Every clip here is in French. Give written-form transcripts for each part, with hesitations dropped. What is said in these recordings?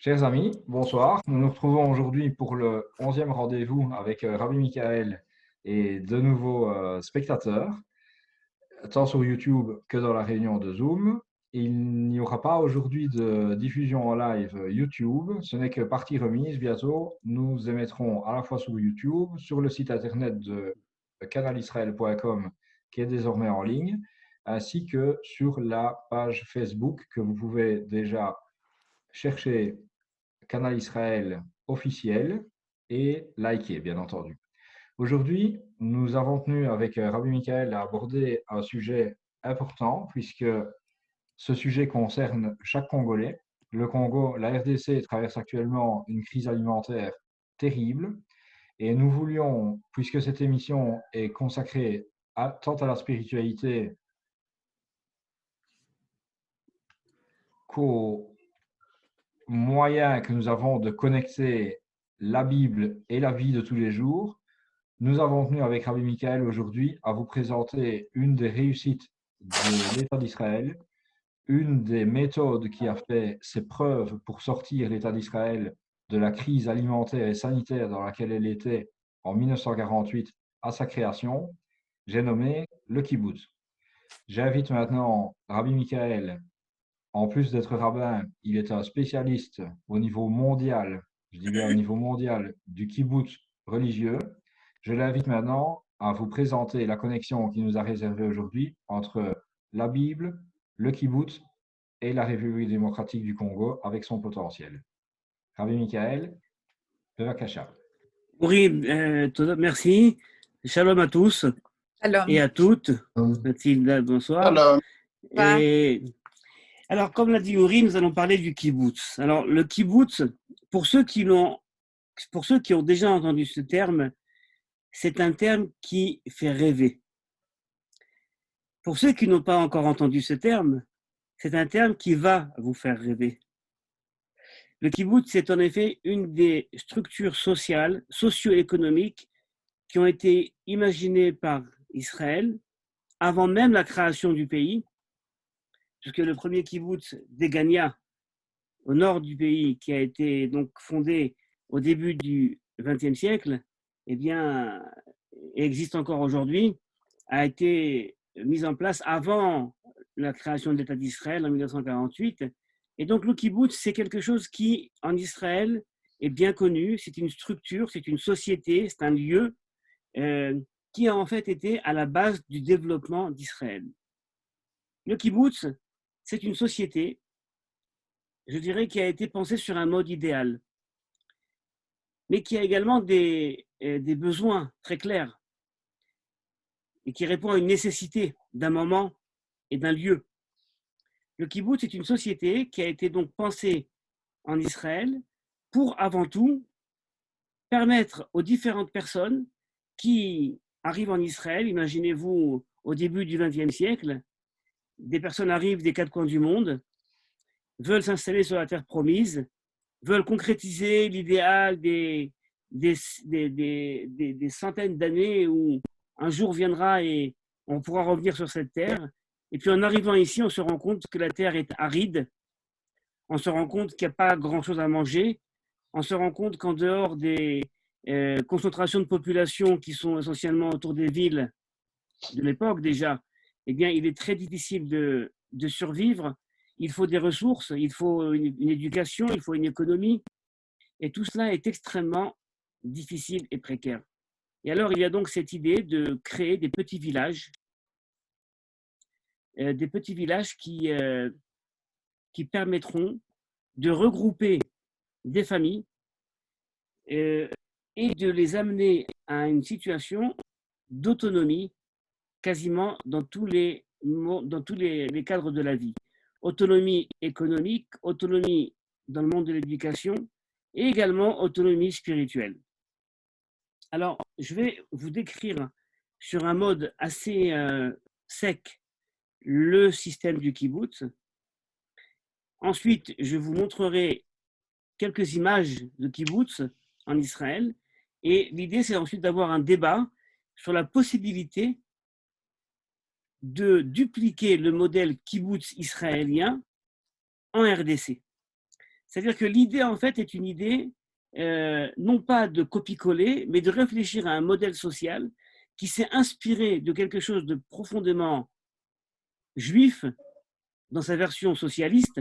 Chers amis, bonsoir. Nous nous retrouvons aujourd'hui pour le 11e rendez-vous avec Rabbi Michael et de nouveaux spectateurs, tant sur YouTube que dans la réunion de Zoom. Il n'y aura pas aujourd'hui de diffusion en live YouTube, ce n'est que partie remise. Bientôt, nous émettrons à la fois sur YouTube, sur le site internet de canalisraël.com qui est désormais en ligne, ainsi que sur la page Facebook que vous pouvez déjà chercher Canal Israël officiel et liker, bien entendu. Aujourd'hui, nous avons tenu avec Rabbi Michael à aborder un sujet important puisque ce sujet concerne chaque Congolais. Le Congo, la RDC traverse actuellement une crise alimentaire terrible et nous voulions, puisque cette émission est consacrée tant à la spiritualité qu'aux moyens que nous avons de connecter la Bible et la vie de tous les jours, nous avons tenu avec Rabbi Michael aujourd'hui à vous présenter une des réussites de l'État d'Israël, une des méthodes qui a fait ses preuves pour sortir l'État d'Israël de la crise alimentaire et sanitaire dans laquelle elle était en 1948 à sa création. J'ai nommé le kibbutz. J'invite maintenant Rabbi Michael. En plus d'être rabbin, il est un spécialiste au niveau mondial, je dis bien au niveau mondial, du kibbutz religieux. Je l'invite maintenant à vous présenter la connexion qu'il nous a réservée aujourd'hui entre la Bible, le kibbutz et la République démocratique du Congo avec son potentiel. Rabbi Michael, bevakasha. Oui, merci. Shalom à tous et Shalom. à toutes. Mathilde, bonsoir. Shalom. Et alors, comme l'a dit Uri, nous allons parler du kibbutz. Alors, le kibbutz, pour ceux qui ont déjà entendu ce terme, c'est un terme qui fait rêver. Pour ceux qui n'ont pas encore entendu ce terme, c'est un terme qui va vous faire rêver. Le kibbutz, c'est en effet une des structures sociales, socio-économiques qui ont été imaginées par Israël avant même la création du pays, puisque le premier kibbutz d'Egania, au nord du pays, qui a été donc fondé au début du XXe siècle, eh bien, existe encore aujourd'hui, a été mis en place avant la création de l'État d'Israël en 1948. Et donc le kibbutz, c'est quelque chose qui, en Israël, est bien connu. C'est une structure, c'est une société, c'est un lieu qui a en fait été à la base du développement d'Israël. Le kibbutz, c'est une société, je dirais, qui a été pensée sur un mode idéal, mais qui a également des besoins très clairs et qui répond à une nécessité d'un moment et d'un lieu. Le kibbutz est une société qui a été donc pensée en Israël pour, avant tout, permettre aux différentes personnes qui arrivent en Israël, imaginez-vous au début du XXe siècle, des personnes arrivent des quatre coins du monde, veulent s'installer sur la terre promise, veulent concrétiser l'idéal des centaines d'années où un jour viendra et on pourra revenir sur cette terre. Et puis en arrivant ici, on se rend compte que la terre est aride, on se rend compte qu'il n'y a pas grand-chose à manger, on se rend compte qu'en dehors des concentrations de population qui sont essentiellement autour des villes de l'époque déjà, eh bien, il est très difficile de survivre. Il faut des ressources, il faut une éducation, il faut une économie. Et tout cela est extrêmement difficile et précaire. Et alors, il y a donc cette idée de créer des petits villages qui permettront de regrouper des familles et de les amener à une situation d'autonomie quasiment dans tous les cadres de la vie. Autonomie économique, autonomie dans le monde de l'éducation et également autonomie spirituelle. Alors, je vais vous décrire sur un mode assez sec le système du kibbutz. Ensuite, je vous montrerai quelques images de kibbutz en Israël. Et l'idée, c'est ensuite d'avoir un débat sur la possibilité de dupliquer le modèle kibbutz israélien en RDC. C'est-à-dire que l'idée, en fait, est une idée non pas de copier-coller, mais de réfléchir à un modèle social qui s'est inspiré de quelque chose de profondément juif dans sa version socialiste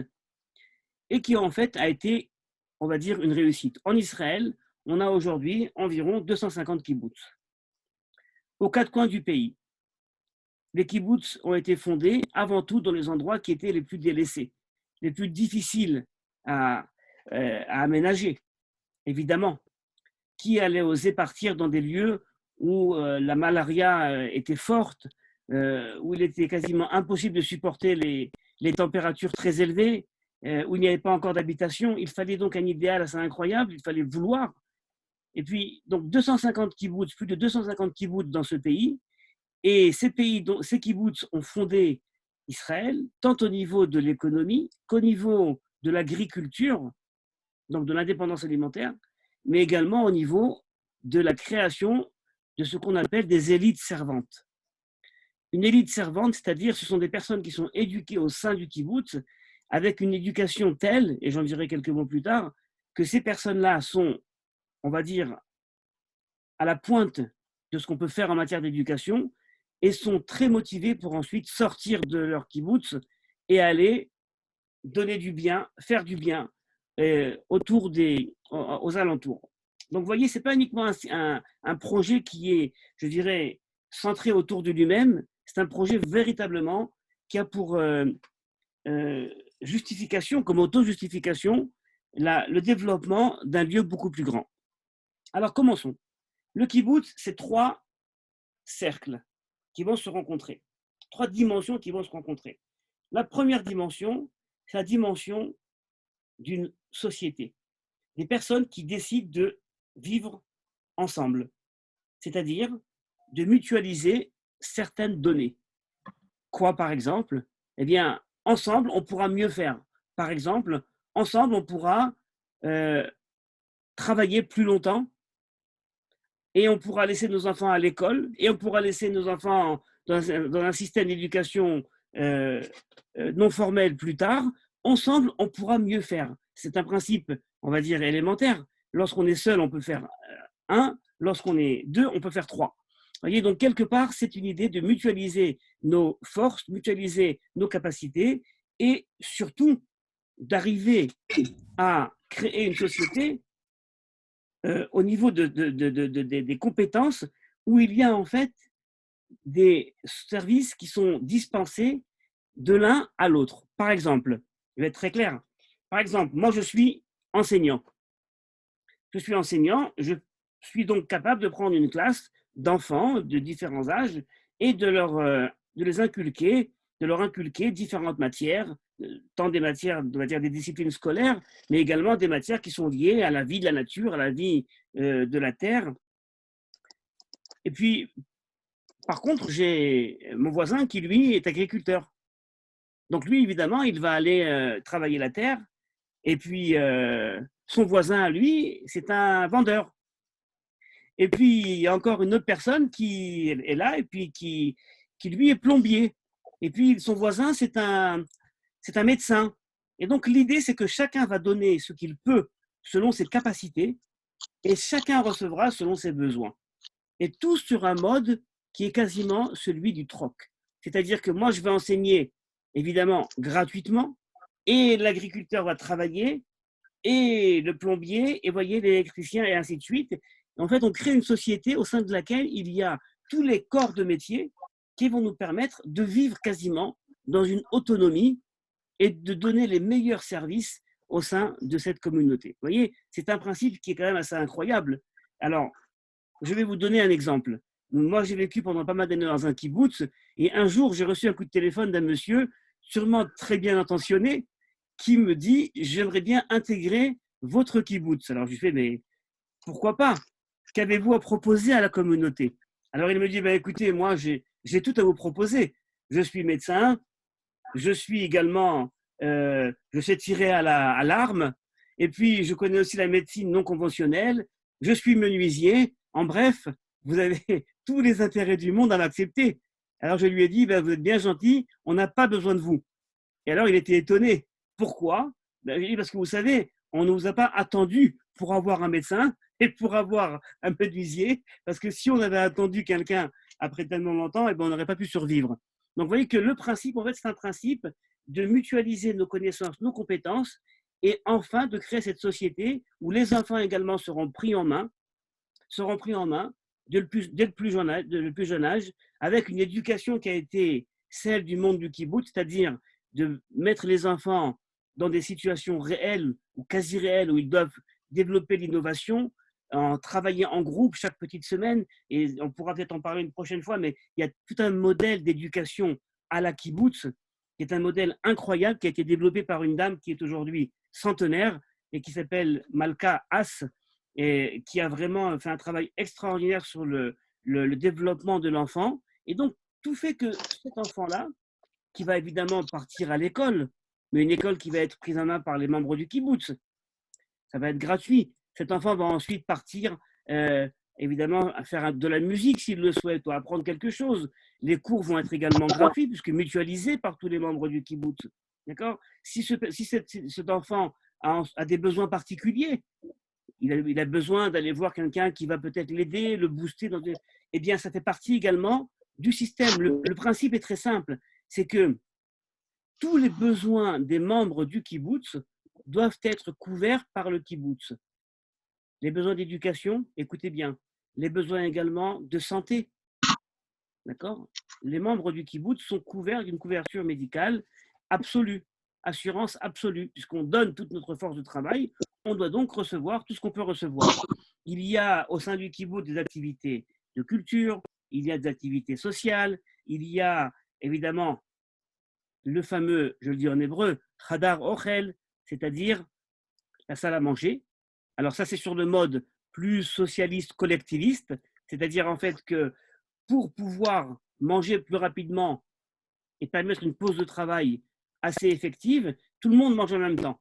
et qui, en fait, a été, on va dire, une réussite. En Israël, on a aujourd'hui environ 250 kibbutz aux quatre coins du pays. Les kibbutz ont été fondés avant tout dans les endroits qui étaient les plus délaissés, les plus difficiles à aménager, évidemment. Qui allait oser partir dans des lieux où la malaria était forte, où il était quasiment impossible de supporter les températures très élevées, où il n'y avait pas encore d'habitation. Il fallait donc un idéal assez incroyable, il fallait vouloir. Et puis, donc 250 kibbutz, plus de 250 kibbutz dans ce pays. Et ces kibbutz ont fondé Israël, tant au niveau de l'économie qu'au niveau de l'agriculture, donc de l'indépendance alimentaire, mais également au niveau de la création de ce qu'on appelle des élites servantes. Une élite servante, c'est-à-dire ce sont des personnes qui sont éduquées au sein du kibbutz avec une éducation telle, et j'en dirai quelques mots plus tard, que ces personnes-là sont, on va dire, à la pointe de ce qu'on peut faire en matière d'éducation et sont très motivées pour ensuite sortir de leur kibbutz et aller donner du bien, faire du bien aux alentours. Donc, vous voyez, ce n'est pas uniquement un projet qui est, je dirais, centré autour de lui-même, c'est un projet véritablement qui a pour justification, comme auto-justification, le développement d'un lieu beaucoup plus grand. Alors, commençons. Le kibbutz, c'est 3 cercles qui vont se rencontrer, 3 dimensions qui vont se rencontrer. La première dimension, c'est la dimension d'une société, des personnes qui décident de vivre ensemble, c'est-à-dire de mutualiser certaines données. Quoi, par exemple? Eh bien, ensemble, on pourra mieux faire. Par exemple, ensemble, on pourra travailler plus longtemps et on pourra laisser nos enfants à l'école et on pourra laisser nos enfants dans un système d'éducation non formel plus tard. Ensemble, on pourra mieux faire. C'est un principe, on va dire, élémentaire. Lorsqu'on est seul, on peut faire 1. Lorsqu'on est 2, on peut faire 3. Vous voyez, donc quelque part, c'est une idée de mutualiser nos forces, mutualiser nos capacités et surtout d'arriver à créer une société au niveau des compétences où il y a en fait des services qui sont dispensés de l'un à l'autre. Par exemple, je vais être très clair. Par exemple, moi, je suis enseignant. Je suis enseignant, je suis donc capable de prendre une classe d'enfants de différents âges et de leur inculquer différentes matières, tant des matières, on va dire des disciplines scolaires, mais également des matières qui sont liées à la vie de la nature, à la vie de la terre. Et puis, par contre, j'ai mon voisin qui, lui, est agriculteur. Donc, lui, évidemment, il va aller travailler la terre. Et puis, son voisin, lui, c'est un vendeur. Et puis, il y a encore une autre personne qui est là et puis qui lui, est plombier. Et puis, son voisin, c'est un médecin. Et donc, l'idée, c'est que chacun va donner ce qu'il peut selon ses capacités et chacun recevra selon ses besoins. Et tout sur un mode qui est quasiment celui du troc. C'est-à-dire que moi, je vais enseigner, évidemment, gratuitement, et l'agriculteur va travailler, et le plombier, et voyez, l'électricien, et ainsi de suite. En fait, on crée une société au sein de laquelle il y a tous les corps de métier qui vont nous permettre de vivre quasiment dans une autonomie et de donner les meilleurs services au sein de cette communauté. Vous voyez, c'est un principe qui est quand même assez incroyable. Alors, je vais vous donner un exemple. Moi, j'ai vécu pendant pas mal d'années dans un kibbutz et un jour, j'ai reçu un coup de téléphone d'un monsieur, sûrement très bien intentionné, qui me dit « J'aimerais bien intégrer votre kibbutz ». Alors, je lui fais « Mais pourquoi pas? Qu'avez-vous à proposer à la communauté ?» Alors, il me dit « Écoutez, moi, j'ai tout à vous proposer. Je suis médecin, je suis également, je sais tirer à l'arme, et puis je connais aussi la médecine non conventionnelle, je suis menuisier. En bref, vous avez tous les intérêts du monde à m'accepter. » Alors je lui ai dit, vous êtes bien gentil, on n'a pas besoin de vous. Et alors il était étonné. Pourquoi? Ben, je dis parce que vous savez, on ne nous a pas attendu pour avoir un médecin et pour avoir un menuisier, parce que si on avait attendu quelqu'un après tellement longtemps, eh ben, on n'aurait pas pu survivre. Donc, vous voyez que le principe, en fait, c'est un principe de mutualiser nos connaissances, nos compétences, et enfin de créer cette société où les enfants également seront pris en main dès le plus jeune âge, avec une éducation qui a été celle du monde du kibbutz, c'est-à-dire de mettre les enfants dans des situations réelles ou quasi réelles où ils doivent développer l'innovation, en travailler en groupe chaque petite semaine. Et on pourra peut-être en parler une prochaine fois, mais il y a tout un modèle d'éducation à la kibbutz, qui est un modèle incroyable, qui a été développé par une dame qui est aujourd'hui centenaire et qui s'appelle Malka Haas, et qui a vraiment fait un travail extraordinaire sur le développement de l'enfant. Et donc, tout fait que cet enfant-là, qui va évidemment partir à l'école, mais une école qui va être prise en main par les membres du kibbutz, ça va être gratuit. Cet enfant va ensuite partir, évidemment, à faire de la musique s'il le souhaite, ou à apprendre quelque chose. Les cours vont être également gratuits, puisque mutualisés par tous les membres du kibbutz. D'accord. Si cet enfant a des besoins particuliers, il a besoin d'aller voir quelqu'un qui va peut-être l'aider, le booster. Eh bien, ça fait partie également du système. Le principe est très simple, c'est que tous les besoins des membres du kibbutz doivent être couverts par le kibbutz. Les besoins d'éducation, écoutez bien, les besoins également de santé. D'accord. Les membres du kibbutz sont couverts d'une couverture médicale absolue, assurance absolue, puisqu'on donne toute notre force de travail, on doit donc recevoir tout ce qu'on peut recevoir. Il y a au sein du kibbutz des activités de culture, il y a des activités sociales, il y a évidemment le fameux, je le dis en hébreu, Hadar Ochel, c'est-à-dire la salle à manger. Alors ça, c'est sur le mode plus socialiste, collectiviste, c'est-à-dire en fait que pour pouvoir manger plus rapidement et permettre une pause de travail assez effective, tout le monde mange en même temps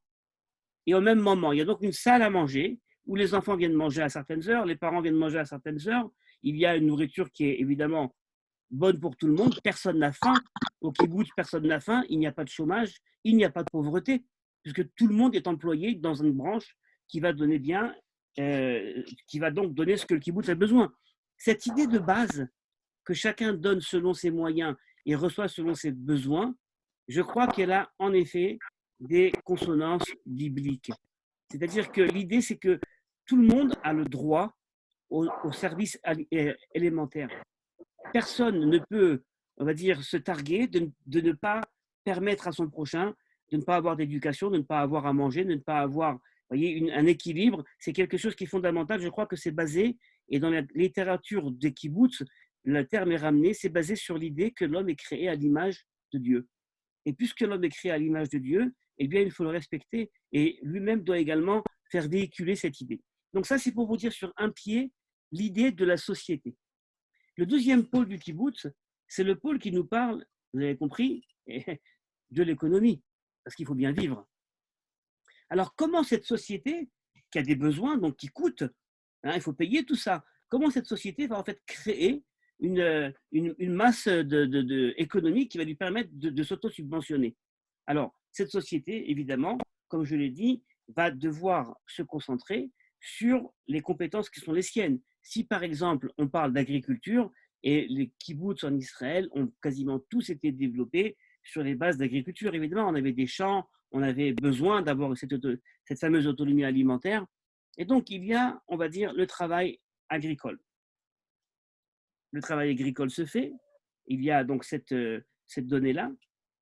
et au même moment. Il y a donc une salle à manger où les enfants viennent manger à certaines heures, les parents viennent manger à certaines heures. Il y a une nourriture qui est évidemment bonne pour tout le monde. Personne n'a faim. Au kibbutz, personne n'a faim. Il n'y a pas de chômage. Il n'y a pas de pauvreté, puisque tout le monde est employé dans une branche qui va donner bien, qui va donc donner ce que le kibbutz a besoin. Cette idée de base que chacun donne selon ses moyens et reçoit selon ses besoins, je crois qu'elle a en effet des consonances bibliques. C'est-à-dire que l'idée, c'est que tout le monde a le droit au service élémentaire. Personne ne peut, on va dire, se targuer de ne pas permettre à son prochain de ne pas avoir d'éducation, de ne pas avoir à manger, de ne pas avoir, voyez, un équilibre. C'est quelque chose qui est fondamental. Je crois que c'est basé, et dans la littérature des kibbutz, le terme est ramené, c'est basé sur l'idée que l'homme est créé à l'image de Dieu. Et puisque l'homme est créé à l'image de Dieu, eh bien, il faut le respecter. Et lui-même doit également faire véhiculer cette idée. Donc ça, c'est pour vous dire sur un pied l'idée de la société. Le deuxième pôle du kibbutz, c'est le pôle qui nous parle, vous avez compris, de l'économie, parce qu'il faut bien vivre. Alors, comment cette société, qui a des besoins, donc qui coûte, il faut payer tout ça, comment cette société va en fait créer une masse économique qui va lui permettre de s'auto-subventionner? Alors, cette société, évidemment, comme je l'ai dit, va devoir se concentrer sur les compétences qui sont les siennes. Si, par exemple, on parle d'agriculture, et les kibbutz en Israël ont quasiment tous été développés sur les bases d'agriculture. Évidemment, on avait des champs, on avait besoin d'avoir cette fameuse autonomie alimentaire. Et donc, il y a, on va dire, le travail agricole. Le travail agricole se fait. Il y a donc cette donnée-là.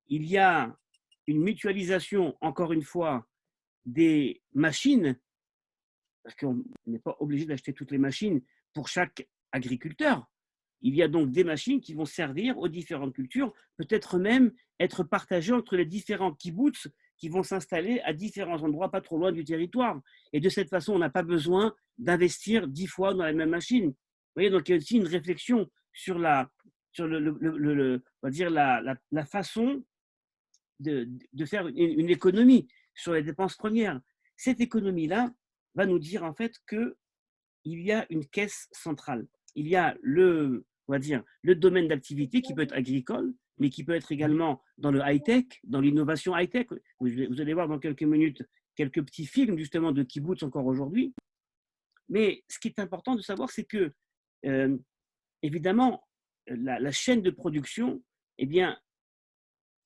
Il y a une mutualisation, encore une fois, des machines, parce qu'on n'est pas obligé d'acheter toutes les machines pour chaque agriculteur. Il y a donc des machines qui vont servir aux différentes cultures, peut-être même être partagées entre les différents kibbutz qui vont s'installer à différents endroits, pas trop loin du territoire. Et de cette façon, on n'a pas besoin d'investir 10 fois dans la même machine. Vous voyez, donc il y a aussi une réflexion sur on va dire la façon de faire une économie sur les dépenses premières. Cette économie-là va nous dire en fait qu'il y a une caisse centrale. Il y a on va dire, le domaine d'activité qui peut être agricole, mais qui peut être également dans le high-tech, dans l'innovation high-tech. Vous allez voir dans quelques minutes quelques petits films justement de kibbutz encore aujourd'hui. Mais ce qui est important de savoir, c'est que, évidemment, la chaîne de production, eh bien,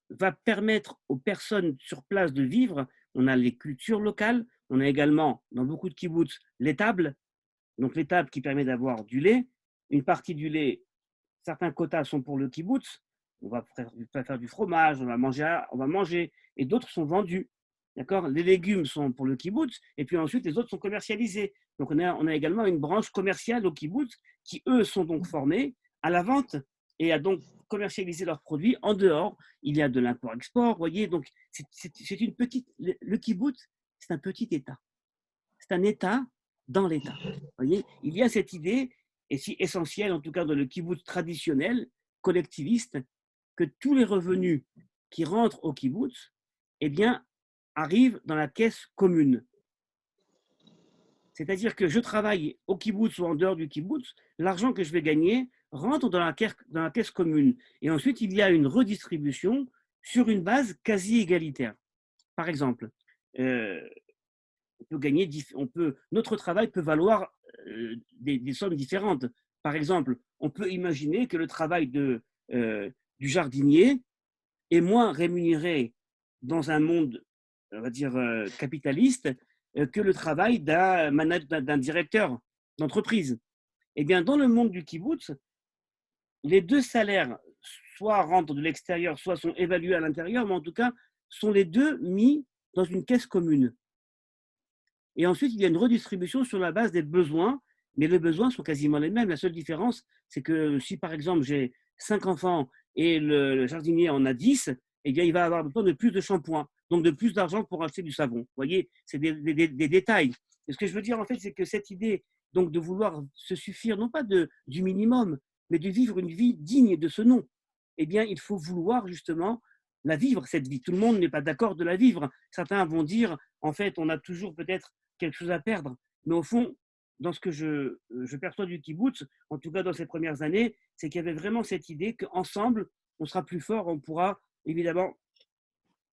va permettre aux personnes sur place de vivre. On a les cultures locales, on a également, dans beaucoup de kibbutz, l'étable, donc l'étable qui permet d'avoir du lait. Une partie du lait, certains quotas sont pour le kibbutz, on va faire du fromage, on va manger, et d'autres sont vendus. D'accord. Les légumes sont pour le kibbutz, et puis ensuite les autres sont commercialisés. Donc on a également une branche commerciale au kibbutz qui, eux, sont donc formés à la vente et à donc commercialiser leurs produits en dehors. Il y a de l'import-export, vous voyez. Donc c'est une petite. Le kibbutz, c'est un petit État. C'est un État dans l'État. Voyez, il y a cette idée, et si essentielle, en tout cas dans le kibbutz traditionnel, collectiviste, que tous les revenus qui rentrent au kibbutz, eh bien, arrivent dans la caisse commune. C'est-à-dire que je travaille au kibbutz ou en dehors du kibbutz, l'argent que je vais gagner rentre dans la caisse commune. Et ensuite, il y a une redistribution sur une base quasi égalitaire. Par exemple, notre travail peut valoir des sommes différentes. Par exemple, on peut imaginer que le travail du jardinier est moins rémunéré dans un monde, on va dire, capitaliste que le travail d'un directeur d'entreprise. Eh bien, dans le monde du kibbutz, les deux salaires soit rentrent de l'extérieur, soit sont évalués à l'intérieur, mais en tout cas, sont les deux mis dans une caisse commune. Et ensuite, il y a une redistribution sur la base des besoins, mais les besoins sont quasiment les mêmes. La seule différence, c'est que si par exemple j'ai 5 enfants et le jardinier en a 10, eh bien, il va avoir besoin de plus de shampoing, donc de plus d'argent pour acheter du savon. Vous voyez, c'est des détails. Et ce que je veux dire, en fait, c'est que cette idée donc, de vouloir se suffire, non pas du minimum, mais de vivre une vie digne de ce nom, eh bien, il faut vouloir justement la vivre, cette vie. Tout le monde n'est pas d'accord de la vivre. Certains vont dire, en fait, on a toujours peut-être quelque chose à perdre. Mais au fond, dans ce que je perçois du kibbutz, en tout cas dans ces premières années, c'est qu'il y avait vraiment cette idée qu'ensemble, on sera plus fort, on pourra évidemment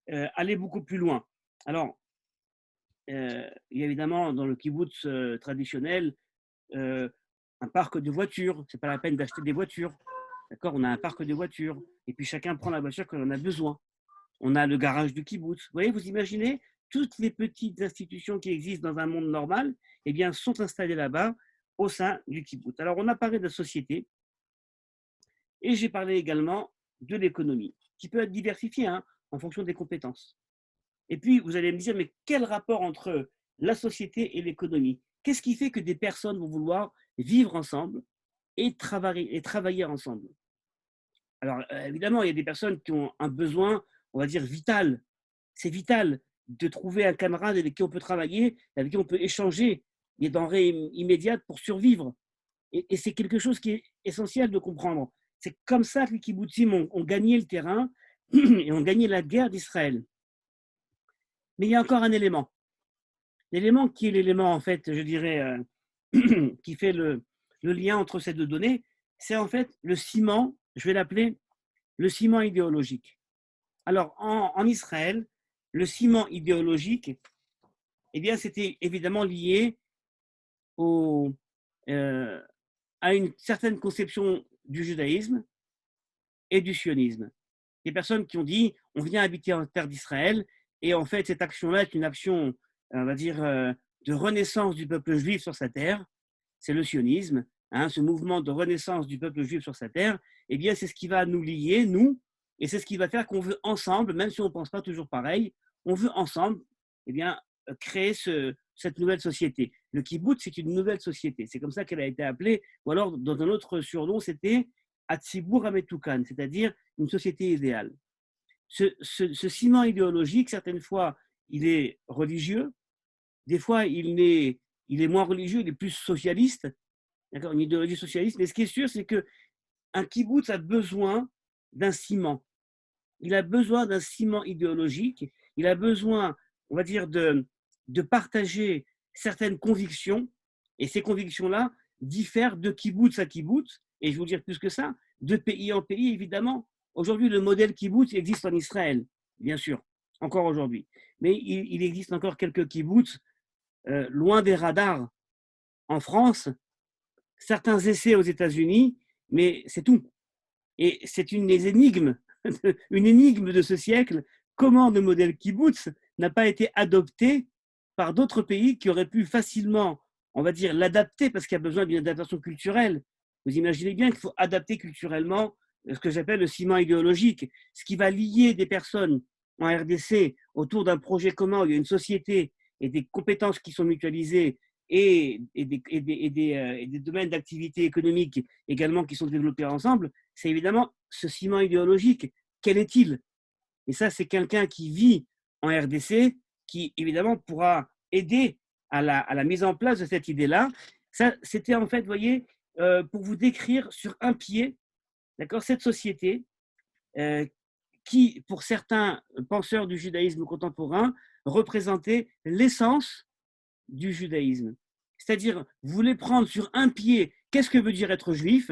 aller beaucoup plus loin. Alors, il y a évidemment dans le kibbutz traditionnel un parc de voitures. Ce n'est pas la peine d'acheter des voitures. D'accord. On a un parc de voitures. Et puis chacun prend la voiture quand on en a besoin. On a le garage du kibbutz. Vous voyez, vous imaginez, toutes les petites institutions qui existent dans un monde normal, eh bien, sont installées là-bas au sein du kibbutz. Alors, on a parlé de la société et j'ai parlé également de l'économie, qui peut être diversifiée en fonction des compétences. Et puis, vous allez me dire, mais quel rapport entre la société et l'économie? Qu'est-ce qui fait que des personnes vont vouloir vivre ensemble et travailler ensemble? Alors, évidemment, il y a des personnes qui ont un besoin, on va dire, vital. C'est vital de trouver un camarade avec qui on peut travailler, avec qui on peut échanger des denrées immédiates pour survivre. Et c'est quelque chose qui est essentiel de comprendre. C'est comme ça que les kibbutzim ont gagné le terrain et ont gagné la guerre d'Israël. Mais il y a encore un élément. L'élément qui est l'élément, en fait, je dirais, qui fait le lien entre ces deux données, c'est en fait le ciment, je vais l'appeler le ciment idéologique. Alors, en Israël, le ciment idéologique, eh bien, c'était évidemment lié à une certaine conception du judaïsme et du sionisme. Des personnes qui ont dit, on vient habiter en terre d'Israël, et en fait, cette action-là est une action, on va dire, de renaissance du peuple juif sur sa terre. C'est le sionisme, ce mouvement de renaissance du peuple juif sur sa terre. Eh bien, c'est ce qui va nous lier, nous, et c'est ce qui va faire qu'on veut ensemble, même si on ne pense pas toujours pareil, on veut ensemble, eh bien, créer cette nouvelle société. Le kibbutz, c'est une nouvelle société. C'est comme ça qu'elle a été appelée. Ou alors, dans un autre surnom, c'était Hatzibur Hametoukan, c'est-à-dire une société idéale. Ce ciment idéologique, certaines fois, il est religieux. Des fois, il est moins religieux, il est plus socialiste. D'accord, une idéologie socialiste. Mais ce qui est sûr, c'est qu'un kibbutz a besoin d'un ciment. Il a besoin d'un ciment idéologique. Il a besoin, on va dire, de partager certaines convictions. Et ces convictions-là diffèrent de kibbutz à kibbutz. Et je vais vous dire plus que ça, de pays en pays, évidemment. Aujourd'hui, le modèle kibbutz existe en Israël, bien sûr, encore aujourd'hui. Mais il existe encore quelques kibbutz loin des radars en France, certains essais aux États-Unis, mais c'est tout. Et c'est une des énigmes, une énigme de ce siècle. Comment le modèle kibbutz n'a pas été adopté par d'autres pays qui auraient pu facilement, on va dire, l'adapter parce qu'il y a besoin d'une adaptation culturelle. Vous imaginez bien qu'il faut adapter culturellement ce que j'appelle le ciment idéologique, ce qui va lier des personnes en RDC autour d'un projet commun où il y a une société et des compétences qui sont mutualisées et des domaines d'activité économique également qui sont développés ensemble, c'est évidemment ce ciment idéologique. Quel est-il? Et ça, c'est quelqu'un qui vit en RDC, qui évidemment pourra aider à la mise en place de cette idée-là. Ça, c'était en fait, vous voyez, pour vous décrire sur un pied, d'accord, cette société qui, pour certains penseurs du judaïsme contemporain, représentait l'essence du judaïsme. C'est-à-dire, vous voulez prendre sur un pied, qu'est-ce que veut dire être juif?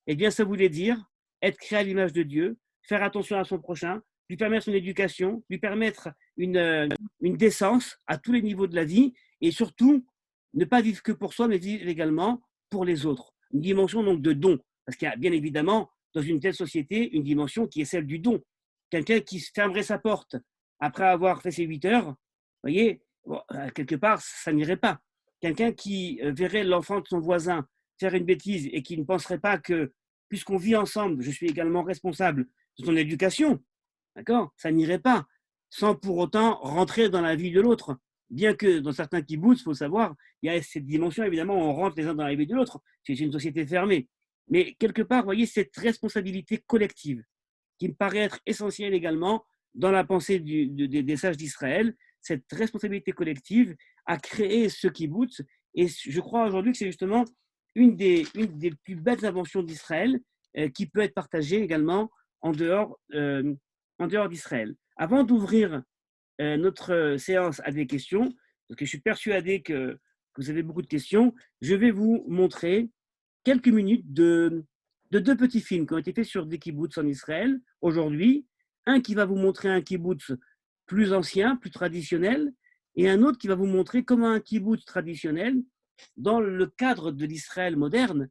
Eh bien, ça voulait dire être créé à l'image de Dieu, faire attention à son prochain, lui permettre son éducation, lui permettre une décence à tous les niveaux de la vie, et surtout, ne pas vivre que pour soi, mais vivre également pour les autres. Une dimension donc de don, parce qu'il y a bien évidemment, dans une telle société, une dimension qui est celle du don. Quelqu'un qui fermerait sa porte après avoir fait ses 8 heures, vous voyez, bon, quelque part, ça n'irait pas. Quelqu'un qui verrait l'enfant de son voisin faire une bêtise et qui ne penserait pas que, puisqu'on vit ensemble, je suis également responsable de son éducation, d'accord? Ça n'irait pas, sans pour autant rentrer dans la vie de l'autre. Bien que dans certains kibbutz, il faut savoir, il y a cette dimension, évidemment, où on rentre les uns dans la vie de l'autre. C'est une société fermée. Mais quelque part, vous voyez, cette responsabilité collective qui me paraît être essentielle également dans la pensée des sages d'Israël, cette responsabilité collective a créé ce kibbutz. Et je crois aujourd'hui que c'est justement une des plus belles inventions d'Israël qui peut être partagée également en dehors d'Israël. Avant d'ouvrir notre séance à des questions, parce que je suis persuadé que vous avez beaucoup de questions, je vais vous montrer quelques minutes de 2 petits films qui ont été faits sur des kibbutz en Israël aujourd'hui. Un qui va vous montrer un kibbutz plus ancien, plus traditionnel, et un autre qui va vous montrer comment un kibbutz traditionnel, dans le cadre de l'Israël moderne,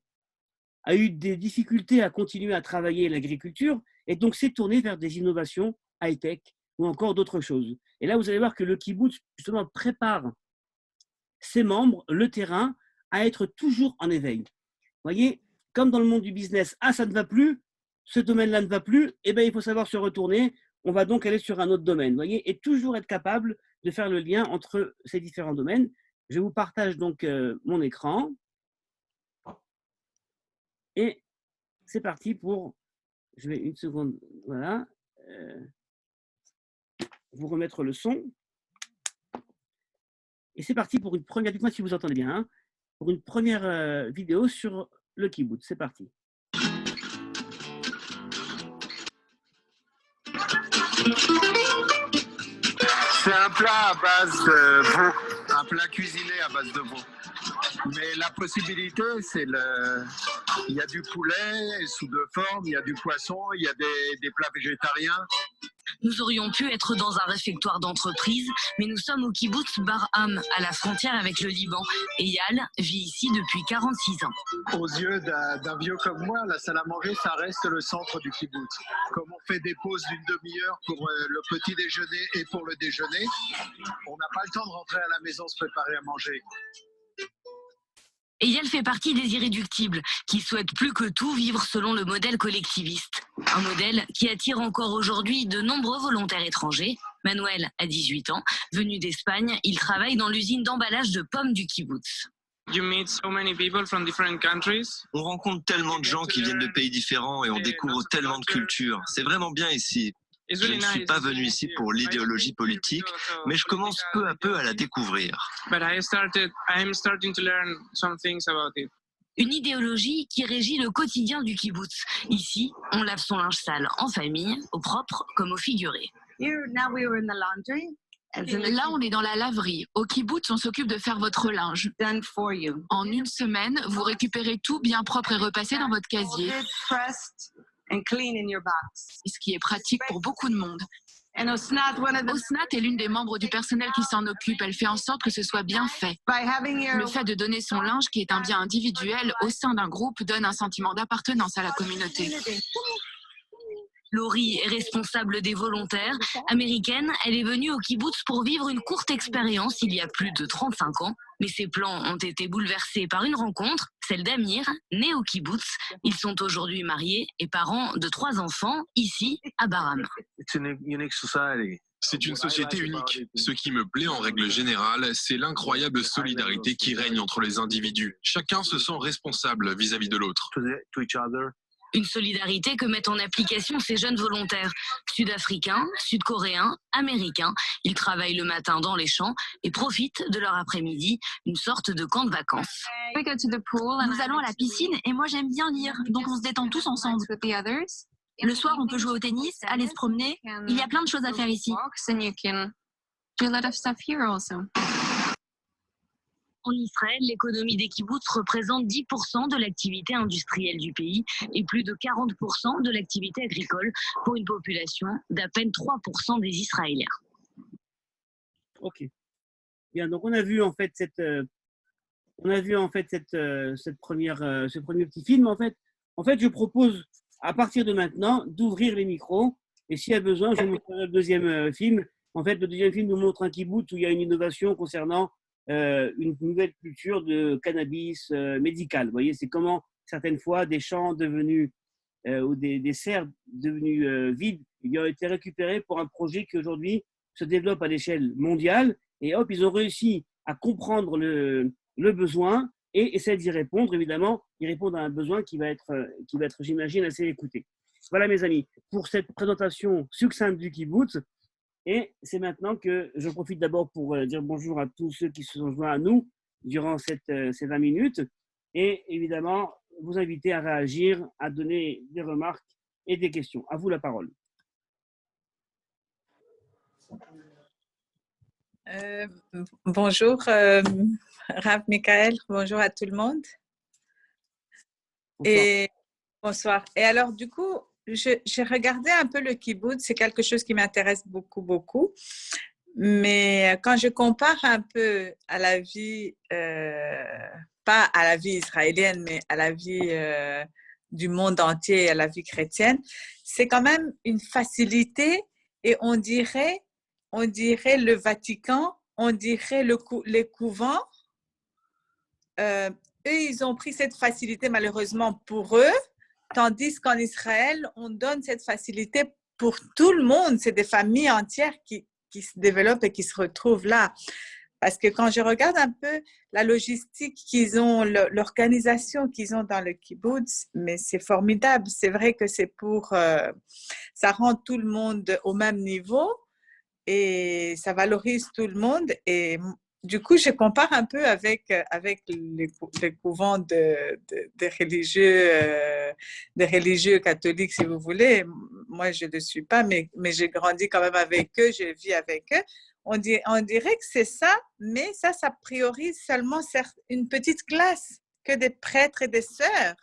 a eu des difficultés à continuer à travailler l'agriculture et donc s'est tourné vers des innovations high-tech ou encore d'autres choses. Et là, vous allez voir que le kibbutz, justement, prépare ses membres, le terrain, à être toujours en éveil. Vous voyez, comme dans le monde du business, ça ne va plus, ce domaine-là ne va plus, eh bien, il faut savoir se retourner, on va donc aller sur un autre domaine, vous voyez, et toujours être capable de faire le lien entre ces différents domaines. Je vous partage donc mon écran. Et c'est parti pour, je vais une seconde, voilà, vous remettre le son. Et c'est parti pour une première, dites-moi si vous entendez bien, hein, pour une première vidéo sur le kibbutz. C'est parti. C'est un plat à base de veau, un plat cuisiné à base de veau. Mais la possibilité, c'est il y a du poulet sous 2 formes, il y a du poisson, il y a des plats végétariens. Nous aurions pu être dans un réfectoire d'entreprise, mais nous sommes au kibbutz Bar-Am, à la frontière avec le Liban. Et Yal vit ici depuis 46 ans. Aux yeux d'un vieux comme moi, la salle à manger, ça reste le centre du kibbutz. Comme on fait des pauses d'une demi-heure pour le petit déjeuner et pour le déjeuner, on n'a pas le temps de rentrer à la maison se préparer à manger. Et Yal fait partie des irréductibles, qui souhaitent plus que tout vivre selon le modèle collectiviste. Un modèle qui attire encore aujourd'hui de nombreux volontaires étrangers. Manuel a 18 ans, venu d'Espagne, il travaille dans l'usine d'emballage de pommes du kibbutz. On rencontre tellement de gens qui viennent de pays différents et on découvre tellement de cultures. C'est vraiment bien ici. Je ne suis pas venu ici pour l'idéologie politique, mais je commence peu à peu à la découvrir. Une idéologie qui régit le quotidien du kibbutz. Ici, on lave son linge sale en famille, au propre comme au figuré. Là, on est dans la laverie. Au kibbutz, on s'occupe de faire votre linge. En une semaine, vous récupérez tout bien propre et repassé dans votre casier. ce qui est pratique pour beaucoup de monde. Osnat est l'une des membres du personnel qui s'en occupe. Elle fait en sorte que ce soit bien fait. Le fait de donner son linge, qui est un bien individuel, au sein d'un groupe, donne un sentiment d'appartenance à la communauté. Laurie est responsable des volontaires. Américaine, elle est venue au kibbutz pour vivre une courte expérience il y a plus de 35 ans. Mais ses plans ont été bouleversés par une rencontre, celle d'Amir, né au kibbutz. Ils sont aujourd'hui mariés et parents de 3 enfants, ici, à Baram. C'est une société unique. Ce qui me plaît en règle générale, c'est l'incroyable solidarité qui règne entre les individus. Chacun se sent responsable vis-à-vis de l'autre. Une solidarité que mettent en application ces jeunes volontaires. Sud-africains, sud-coréens, américains. Ils travaillent le matin dans les champs et profitent de leur après-midi, une sorte de camp de vacances. Nous allons à la piscine et moi j'aime bien lire, donc on se détend tous ensemble. Le soir, on peut jouer au tennis, aller se promener. Il y a plein de choses à faire ici. En Israël, l'économie des kibbutz représente 10% de l'activité industrielle du pays et plus de 40% de l'activité agricole pour une population d'à peine 3% des Israéliens. Ok. Bien, donc on a vu en fait ce premier petit film. En fait, je propose à partir de maintenant d'ouvrir les micros et s'il y a besoin, je vous montrerai le deuxième film. En fait, le deuxième film nous montre un kibbutz où il y a une innovation concernant une nouvelle culture de cannabis médical. Vous voyez, c'est comment certaines fois des champs devenus ou des serres devenus vides ont été récupérés pour un projet qui aujourd'hui se développe à l'échelle mondiale et hop, ils ont réussi à comprendre le besoin et essayer d'y répondre. Évidemment, ils répondent à un besoin qui va être j'imagine, assez écouté. Voilà mes amis, pour cette présentation succincte du kibbutz. Et c'est maintenant que je profite d'abord pour dire bonjour à tous ceux qui se sont joints à nous durant ces 20 minutes et évidemment vous inviter à réagir, à donner des remarques et des questions. À vous la parole. Bonjour Rav Michael, bonjour à tout le monde. Bonsoir. Bonsoir. Et alors du coup, j'ai regardé un peu le kibbutz, c'est quelque chose qui m'intéresse beaucoup. Mais quand je compare un peu à la vie, pas à la vie israélienne, mais à la vie du monde entier, à la vie chrétienne, c'est quand même une facilité et on dirait le Vatican, on dirait les couvents. Eux, ils ont pris cette facilité malheureusement pour eux. Tandis qu'en Israël, on donne cette facilité pour tout le monde. C'est des familles entières qui se développent et qui se retrouvent là. Parce que quand je regarde un peu la logistique qu'ils ont, l'organisation qu'ils ont dans le kibbutz, mais c'est formidable. C'est vrai que c'est ça rend tout le monde au même niveau et ça valorise tout le monde. Et du coup, je compare un peu avec les couvents des religieux catholiques, si vous voulez. Moi, je ne le suis pas, mais j'ai grandi quand même avec eux, je vis avec eux. On dirait que c'est ça, mais ça priorise seulement une petite classe, que des prêtres et des sœurs.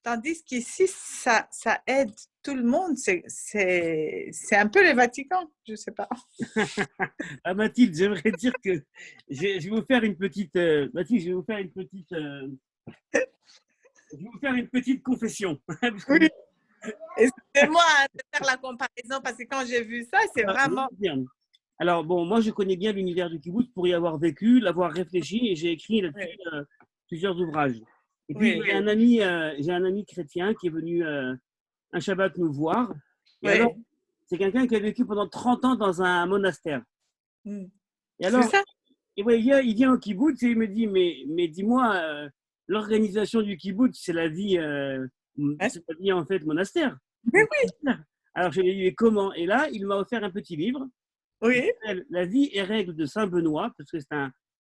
Tandis qu'ici, ça aide tout le monde. C'est un peu le Vatican, je ne sais pas. Ah, Mathilde, j'aimerais dire que je vais vous faire une petite Mathilde, je vais vous faire une petite confession. Oui. Excusez-moi de faire la comparaison parce que quand j'ai vu ça, c'est vraiment… Alors, bon, moi, je connais bien l'univers du kibbutz pour y avoir vécu, l'avoir réfléchi et j'ai écrit là-dessus plusieurs ouvrages. Et puis, j'ai un ami chrétien qui est venu un Shabbat nous voir. Et alors, c'est quelqu'un qui a vécu pendant 30 ans dans un monastère. Et alors, il vient au kibbutz et il me dit, mais dis-moi, l'organisation du kibbutz, c'est la vie en fait monastère. Mais oui. Alors, je lui ai dit, comment? Et là, il m'a offert un petit livre. Oui. La vie et règles de Saint Benoît, parce que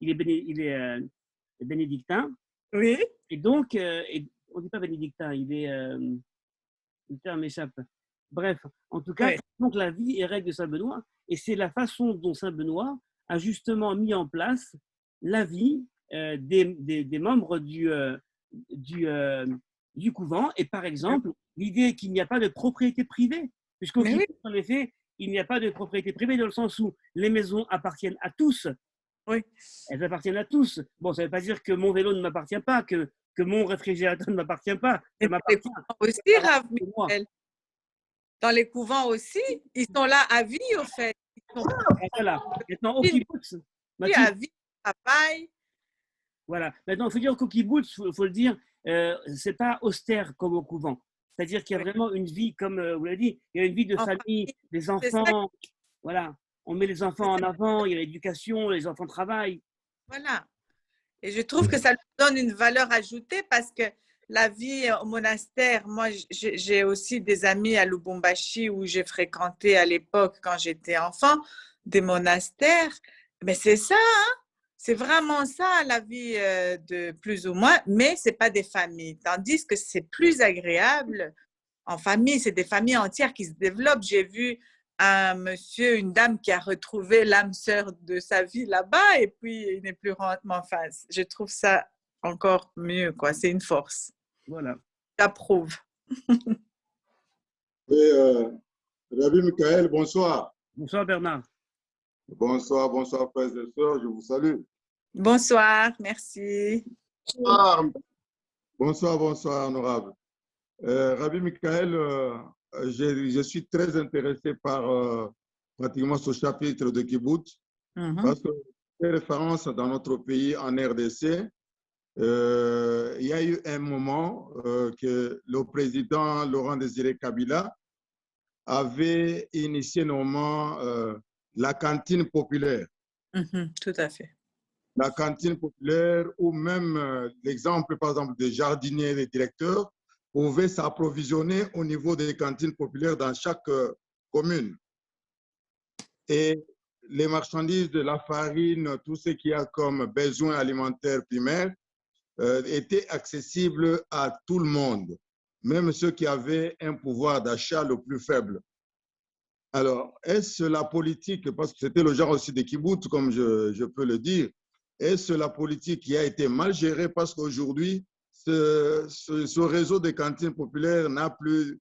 il est bénédictin. Oui. Et donc, on ne dit pas bénédictin, le terme m'échappe. Bref, en tout cas, donc la vie et règles de Saint Benoît, et c'est la façon dont Saint Benoît a justement mis en place la vie des membres du du couvent est par exemple l'idée qu'il n'y a pas de propriété privée, puisqu'au kibbutz, en effet, il n'y a pas de propriété privée dans le sens où les maisons appartiennent à tous. Oui. Elles appartiennent à tous. Bon, ça ne veut pas dire que mon vélo ne m'appartient pas, que mon réfrigérateur ne m'appartient pas. Et dans les couvents aussi, Rav Michael. Dans les couvents aussi, ils sont là à vie, au fait. Voilà. Maintenant, au kibbutz, à vie, travail. Voilà. Maintenant, il faut dire qu'au kibbutz, il faut le dire, ce n'est pas austère comme au couvent. C'est-à-dire qu'il y a vraiment une vie, comme vous l'avez dit, il y a une vie de famille, des enfants. Voilà. On met les enfants en avant, il y a l'éducation, les enfants travaillent. Voilà. Et je trouve que ça lui donne une valeur ajoutée parce que la vie au monastère, moi, j'ai aussi des amis à Lubumbashi où j'ai fréquenté à l'époque, quand j'étais enfant, des monastères. Mais c'est ça, hein? C'est vraiment ça, la vie de plus ou moins, mais ce n'est pas des familles. Tandis que c'est plus agréable en famille, c'est des familles entières qui se développent. J'ai vu un monsieur, une dame qui a retrouvé l'âme sœur de sa vie là-bas et puis il n'est plus rentré. Enfin, je trouve ça encore mieux, quoi. C'est une force. Voilà. J'approuve. Oui, Rabbi Michael, bonsoir. Bonsoir Bernard. Bonsoir, bonsoir frères et sœurs, je vous salue. Bonsoir, merci. Bonsoir, bonsoir, bonsoir honorable. Rabbi Michael, je suis très intéressé par pratiquement ce chapitre de Kibbutz, parce que fait référence dans notre pays, en RDC, il y a eu un moment que le président Laurent Désiré Kabila avait initié normalement la cantine populaire. Tout à fait. La cantine populaire ou même l'exemple, par exemple, des jardiniers et des directeurs pouvaient s'approvisionner au niveau des cantines populaires dans chaque commune. Et les marchandises de la farine, tout ce qu'il y a comme besoins alimentaires primaires, étaient accessibles à tout le monde, même ceux qui avaient un pouvoir d'achat le plus faible. Alors, est-ce la politique, parce que c'était le genre aussi des kibbutz, comme je peux le dire, est-ce la politique qui a été mal gérée parce qu'aujourd'hui, ce réseau de cantines populaires n'a plus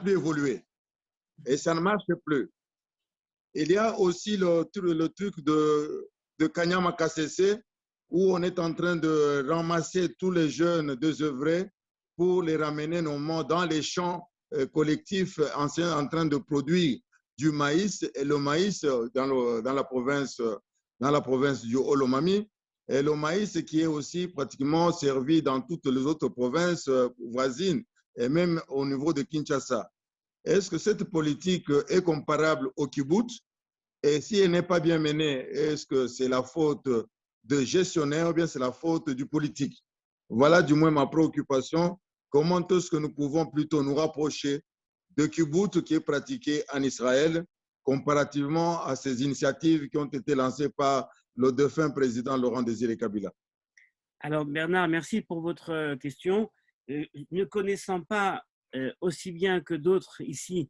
évolué et ça ne marche plus. Il y a aussi le truc de Kanyama KCC où on est en train de ramasser tous les jeunes désœuvrés pour les ramener normalement dans les champs collectifs anciens en train de produire du maïs. Et le maïs dans la province du Olomami, et le maïs qui est aussi pratiquement servi dans toutes les autres provinces voisines et même au niveau de Kinshasa. Est-ce que cette politique est comparable au kibbutz? Et si elle n'est pas bien menée, est-ce que c'est la faute de gestionnaire ou bien c'est la faute du politique? Voilà du moins ma préoccupation. Comment est-ce que nous pouvons plutôt nous rapprocher de kibbutz qui est pratiqué en Israël comparativement à ces initiatives qui ont été lancées par le défunt président Laurent Désiré Kabila? Alors Bernard, merci pour votre question. Ne connaissant pas aussi bien que d'autres ici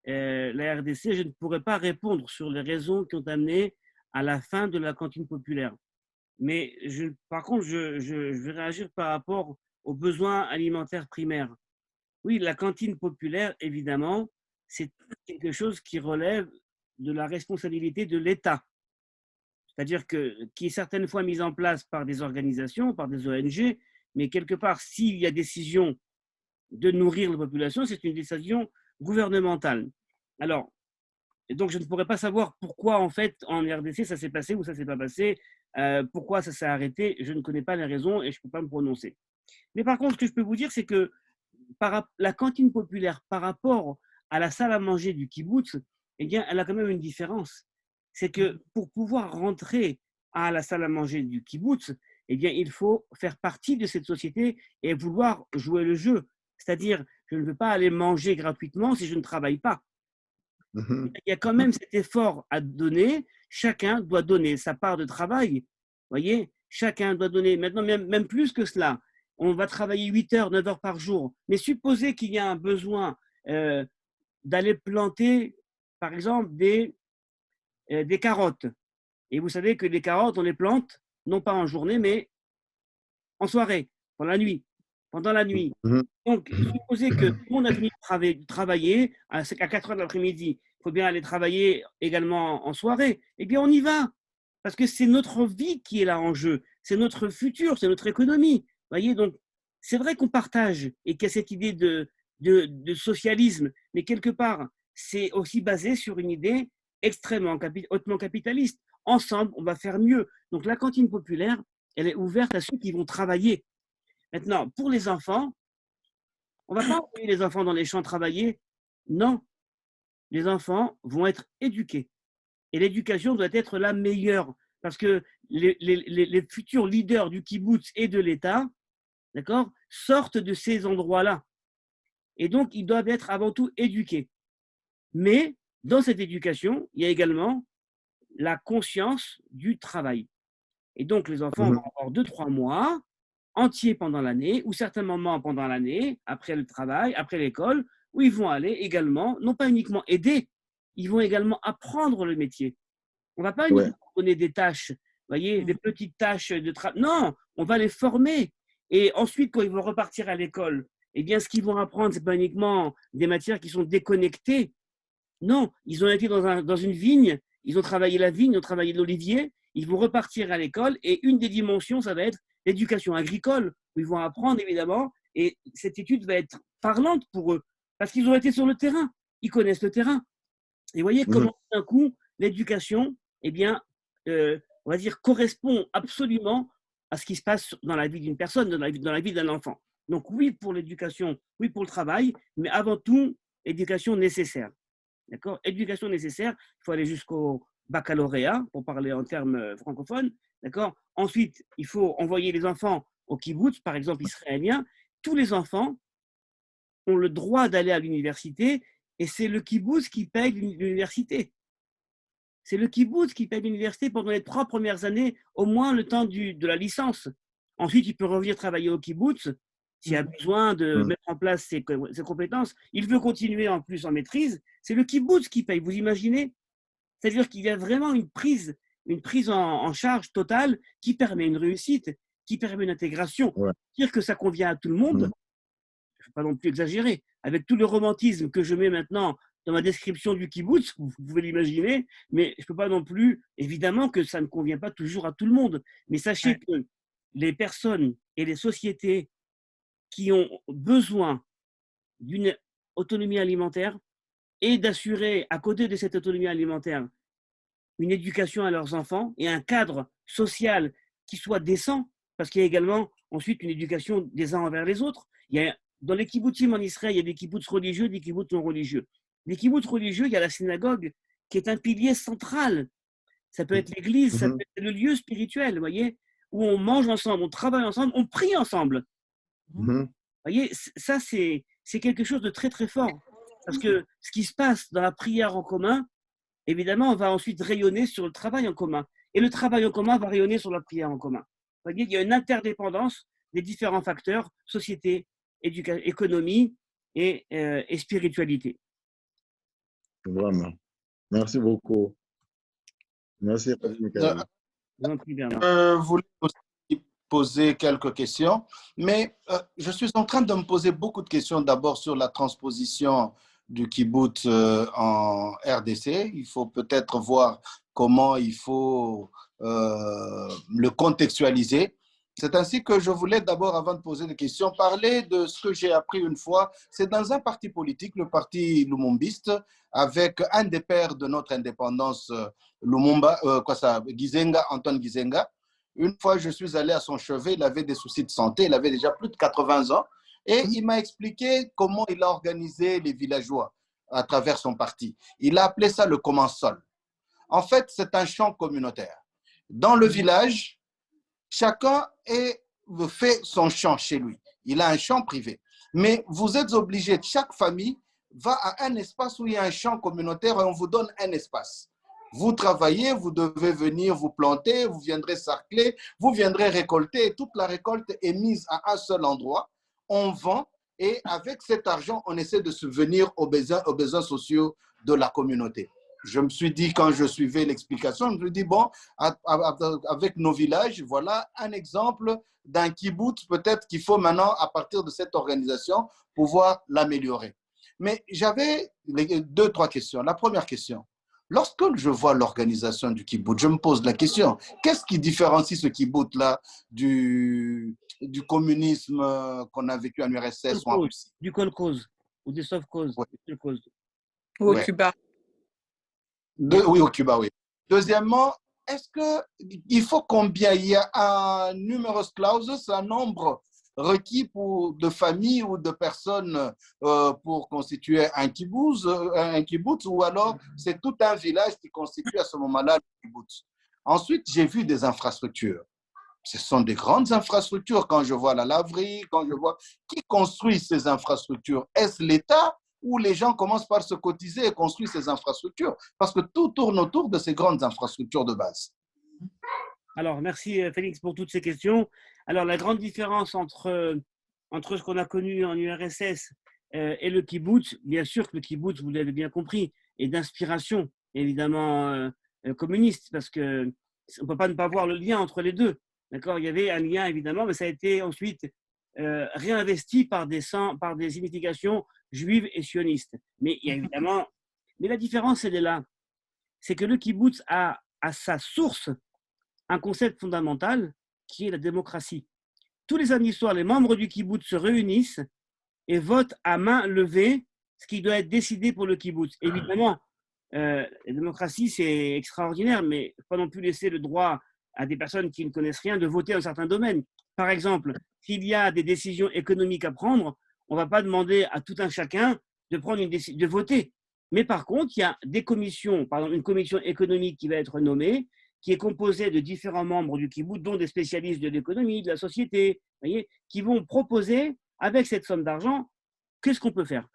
la RDC, je ne pourrais pas répondre sur les raisons qui ont amené à la fin de la cantine populaire. Mais par contre, je vais réagir par rapport aux besoins alimentaires primaires. Oui, la cantine populaire, évidemment, c'est quelque chose qui relève de la responsabilité de l'État. C'est-à-dire qui est certaines fois mise en place par des organisations, par des ONG, mais quelque part, s'il y a décision de nourrir la population, c'est une décision gouvernementale. Alors, donc je ne pourrais pas savoir pourquoi, en fait, en RDC, ça s'est passé ou ça ne s'est pas passé, pourquoi ça s'est arrêté, je ne connais pas les raisons et je ne peux pas me prononcer. Mais par contre, ce que je peux vous dire, c'est que la cantine populaire par rapport à la salle à manger du kibbutz, eh bien, elle a quand même une différence. C'est que pour pouvoir rentrer à la salle à manger du kibbutz, eh bien, il faut faire partie de cette société et vouloir jouer le jeu. C'est-à-dire, je ne veux pas aller manger gratuitement si je ne travaille pas. Il y a quand même cet effort à donner. Chacun doit donner sa part de travail. Vous voyez, chacun doit donner. Maintenant, même plus que cela. On va travailler 8 heures, 9 heures par jour. Mais supposez qu'il y a un besoin d'aller planter, par exemple, des carottes. Et vous savez que les carottes, on les plante, non pas en journée, mais en soirée, pendant la nuit. pendant la nuit. Donc, supposez que tout le monde a fini de travailler à 4 heures de l'après-midi, il faut bien aller travailler également en soirée, eh bien, on y va. Parce que c'est notre vie qui est là en jeu, c'est notre futur, c'est notre économie. Vous voyez, donc, c'est vrai qu'on partage et qu'il y a cette idée de socialisme, mais quelque part, c'est aussi basé sur une idée extrêmement hautement capitaliste. Ensemble, on va faire mieux. Donc, la cantine populaire, elle est ouverte à ceux qui vont travailler. Maintenant, pour les enfants, on ne va pas envoyer les enfants dans les champs travailler. Non, les enfants vont être éduqués. Et l'éducation doit être la meilleure. Parce que les futurs leaders du kibbutz et de l'État, d'accord, sortent de ces endroits-là. Et donc, ils doivent être avant tout éduqués. Mais dans cette éducation, il y a également la conscience du travail. Et donc, les enfants vont avoir 2-3 mois entiers pendant l'année, ou certains moments pendant l'année, après le travail, après l'école, où ils vont aller également, non pas uniquement aider, ils vont également apprendre le métier. On ne va pas uniquement donner des tâches, vous voyez, des petites tâches de travail. Non, on va les former. Et ensuite, quand ils vont repartir à l'école, eh bien, ce qu'ils vont apprendre, ce n'est pas uniquement des matières qui sont déconnectées. Non, ils ont été dans une vigne, ils ont travaillé la vigne, ils ont travaillé l'olivier, ils vont repartir à l'école et une des dimensions, ça va être l'éducation agricole, où ils vont apprendre évidemment, et cette étude va être parlante pour eux, parce qu'ils ont été sur le terrain, ils connaissent le terrain. Et vous voyez comment d'un coup, l'éducation, eh bien, on va dire, correspond absolument à ce qui se passe dans la vie d'une personne, dans la vie d'un enfant. Donc oui pour l'éducation, oui pour le travail, mais avant tout, éducation nécessaire. D'accord ? Éducation nécessaire, il faut aller jusqu'au baccalauréat, pour parler en termes francophones. D'accord ? Ensuite, il faut envoyer les enfants au kibbutz, par exemple israélien. Tous les enfants ont le droit d'aller à l'université et c'est le kibbutz qui paye l'université. C'est le kibbutz qui paye l'université pendant les 3 premières années, au moins le temps de la licence. Ensuite, il peut revenir travailler au kibbutz s'il a besoin de mettre en place ses compétences. Il veut continuer en plus en maîtrise. C'est le kibbutz qui paye, vous imaginez ? C'est-à-dire qu'il y a vraiment une prise en charge totale qui permet une réussite, qui permet une intégration. Dire que ça convient à tout le monde, je ne vais pas non plus exagérer. Avec tout le romantisme que je mets maintenant dans ma description du kibbutz, vous pouvez l'imaginer, mais je ne peux pas non plus, évidemment que ça ne convient pas toujours à tout le monde. Mais sachez que les personnes et les sociétés qui ont besoin d'une autonomie alimentaire et d'assurer, à côté de cette autonomie alimentaire, une éducation à leurs enfants et un cadre social qui soit décent, parce qu'il y a également ensuite une éducation des uns envers les autres. Dans les kibbutzim en Israël, il y a des kibbutz religieux, des kibbutz non religieux. Les kibbutz religieux, il y a la synagogue qui est un pilier central. Ça peut être l'église, ça peut être le lieu spirituel, vous voyez, où on mange ensemble, on travaille ensemble, on prie ensemble. Vous voyez, ça, c'est quelque chose de très, très fort. Parce que ce qui se passe dans la prière en commun, évidemment, on va ensuite rayonner sur le travail en commun. Et le travail en commun va rayonner sur la prière en commun. Vous voyez, il y a une interdépendance des différents facteurs, société, économie et spiritualité. Vraiment. Merci beaucoup. Merci, Michael. Je voulais aussi poser quelques questions, mais je suis en train de me poser beaucoup de questions d'abord sur la transposition du kibbutz en RDC. Il faut peut-être voir comment il faut le contextualiser. C'est ainsi que je voulais d'abord, avant de poser des questions, parler de ce que j'ai appris une fois. C'est dans un parti politique, le parti lumumbiste, avec un des pères de notre indépendance, Lumumba, Antoine Gizenga. Une fois, je suis allé à son chevet, il avait des soucis de santé, il avait déjà plus de 80 ans, et il m'a expliqué comment il a organisé les villageois à travers son parti. Il a appelé ça le commensol. En fait, c'est un champ communautaire. Dans le village, chacun fait son champ chez lui. Il a un champ privé. Mais vous êtes obligé, chaque famille va à un espace où il y a un champ communautaire et on vous donne un espace. Vous travaillez, vous devez venir vous planter, vous viendrez sarcler, vous viendrez récolter. Et toute la récolte est mise à un seul endroit. On vend et avec cet argent, on essaie de subvenir aux besoins sociaux de la communauté. je me suis dit, quand je suivais l'explication, je me suis dit, bon, avec nos villages, voilà un exemple d'un kibbutz, peut-être qu'il faut maintenant, à partir de cette organisation, pouvoir l'améliorer. Mais j'avais 2-3 questions. La première question, lorsque je vois l'organisation du kibbutz, je me pose la question, qu'est-ce qui différencie ce kibbutz-là du communisme qu'on a vécu en URSS ou en Russie? Du kolkhoz ou des sovkhozes. Ouais. Ou au Cuba. Oui, au Cuba, oui. Deuxièmement, est-ce qu'il faut combien? Il y a un numerus clausus, un nombre requis de familles ou de personnes pour constituer un kibbutz, ou alors c'est tout un village qui constitue à ce moment-là le kibbutz. Ensuite, j'ai vu des infrastructures. Ce sont des grandes infrastructures. Quand je vois la laverie, quand je vois qui construit ces infrastructures, est-ce l'État ou les gens commencent par se cotiser et construisent ces infrastructures? Parce que tout tourne autour de ces grandes infrastructures de base. Alors, merci Félix pour toutes ces questions. Alors, la grande différence entre ce qu'on a connu en URSS et le kibbutz, bien sûr que le kibbutz, vous l'avez bien compris, est d'inspiration évidemment communiste, parce qu'on ne peut pas ne pas voir le lien entre les deux. D'accord, il y avait un lien évidemment, mais ça a été ensuite réinvesti par des significations juives et sionistes. Mais il y a évidemment, mais la différence elle est là, c'est que le kibbutz a à sa source un concept fondamental qui est la démocratie. Tous les samedis soirs, les membres du kibbutz se réunissent et votent à main levée ce qui doit être décidé pour le kibbutz. Évidemment, la démocratie, c'est extraordinaire, mais il ne faut pas non plus laisser le droit à des personnes qui ne connaissent rien de voter dans certains domaines. Par exemple, s'il y a des décisions économiques à prendre, on ne va pas demander à tout un chacun de voter. Mais par contre, il y a des commissions, par exemple une commission économique qui va être nommée, qui est composée de différents membres du kibbutz, dont des spécialistes de l'économie, de la société, voyez, qui vont proposer, avec cette somme d'argent, qu'est-ce qu'on peut faire.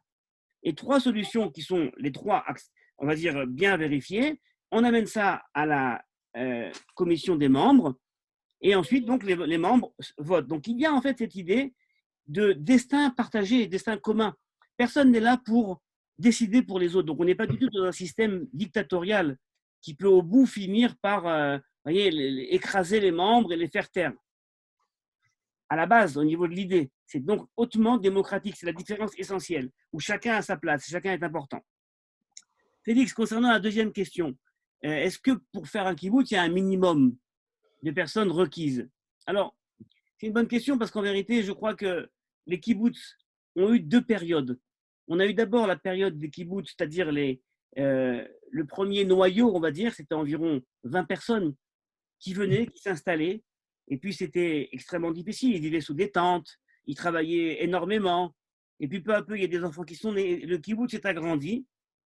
Et 3 solutions qui sont les 3 axes, on va dire, bien vérifiées. On amène ça à la commission des membres, et ensuite, donc, les membres votent. Donc, il y a en fait cette idée de destin partagé, destin commun. Personne n'est là pour décider pour les autres. Donc, on n'est pas du tout dans un système dictatorial qui peut au bout finir par écraser les membres et les faire taire. À la base, au niveau de l'idée, c'est donc hautement démocratique. C'est la différence essentielle, où chacun a sa place, chacun est important. Félix, concernant la deuxième question, est-ce que pour faire un kibbutz, il y a un minimum de personnes requises? Alors, c'est une bonne question parce qu'en vérité, je crois que les kibbutz ont eu 2 périodes. On a eu d'abord la période des kibbutz, c'est-à-dire le premier noyau, on va dire, c'était environ 20 personnes qui venaient, qui s'installaient, et puis c'était extrêmement difficile. Ils vivaient sous des tentes, ils travaillaient énormément, et puis peu à peu, il y a des enfants qui sont nés. Le kibbutz s'est agrandi,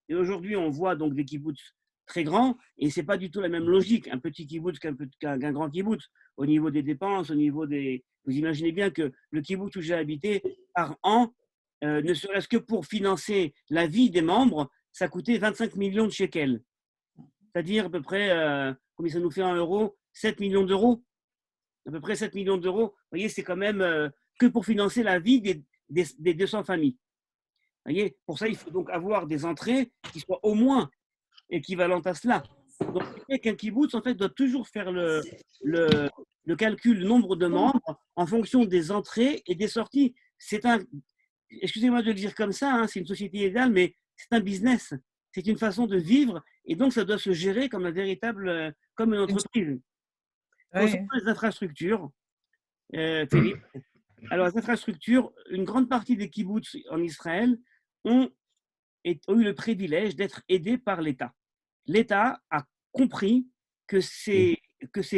et aujourd'hui, on voit donc des kibbutz très grands, et ce n'est pas du tout la même logique, un petit kibbutz qu'un grand kibbutz, au niveau des dépenses, au niveau des… Vous imaginez bien que le kibbutz où j'ai habité, par an, ne serait-ce que pour financer la vie des membres, ça coûtait 25 millions de shekels. C'est-à-dire à peu près, combien ça nous fait en euros? 7 millions d'euros. À peu près 7 millions d'euros. Vous voyez, c'est quand même que pour financer la vie des 200 familles. Vous voyez, pour ça, il faut donc avoir des entrées qui soient au moins équivalentes à cela. Donc, qu'un kibbutz, en fait, doit toujours faire le calcul du nombre de membres en fonction des entrées et des sorties. Excusez-moi de le dire comme ça, hein, c'est une société idéale, mais c'est un business. C'est une façon de vivre et donc ça doit se gérer comme comme une entreprise. Concernant les infrastructures, Philippe, alors les infrastructures, une grande partie des kibbutz en Israël ont eu le privilège d'être aidés par l'État. L'État a compris que ces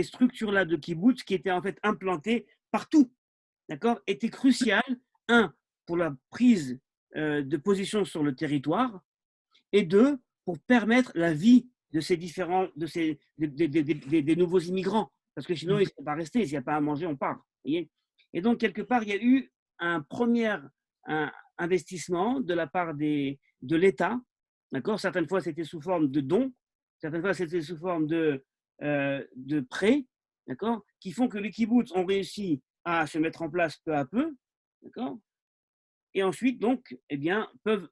structures-là de kibbutz qui étaient en fait implantées partout, d'accord, étaient cruciales, pour la prise de position sur le territoire, et 2, pour permettre la vie de ces des nouveaux immigrants. Parce que sinon, ils ne sont pas restés. S'il n'y a pas à manger, on part. Voyez, et donc, quelque part, il y a eu un premier investissement de la part de l'État. D'accord, certaines fois, c'était sous forme de dons. Certaines fois, c'était sous forme de prêts. D'accord, qui font que les kibbutz ont réussi à se mettre en place peu à peu. D'accord, et ensuite, donc, eh bien, peuvent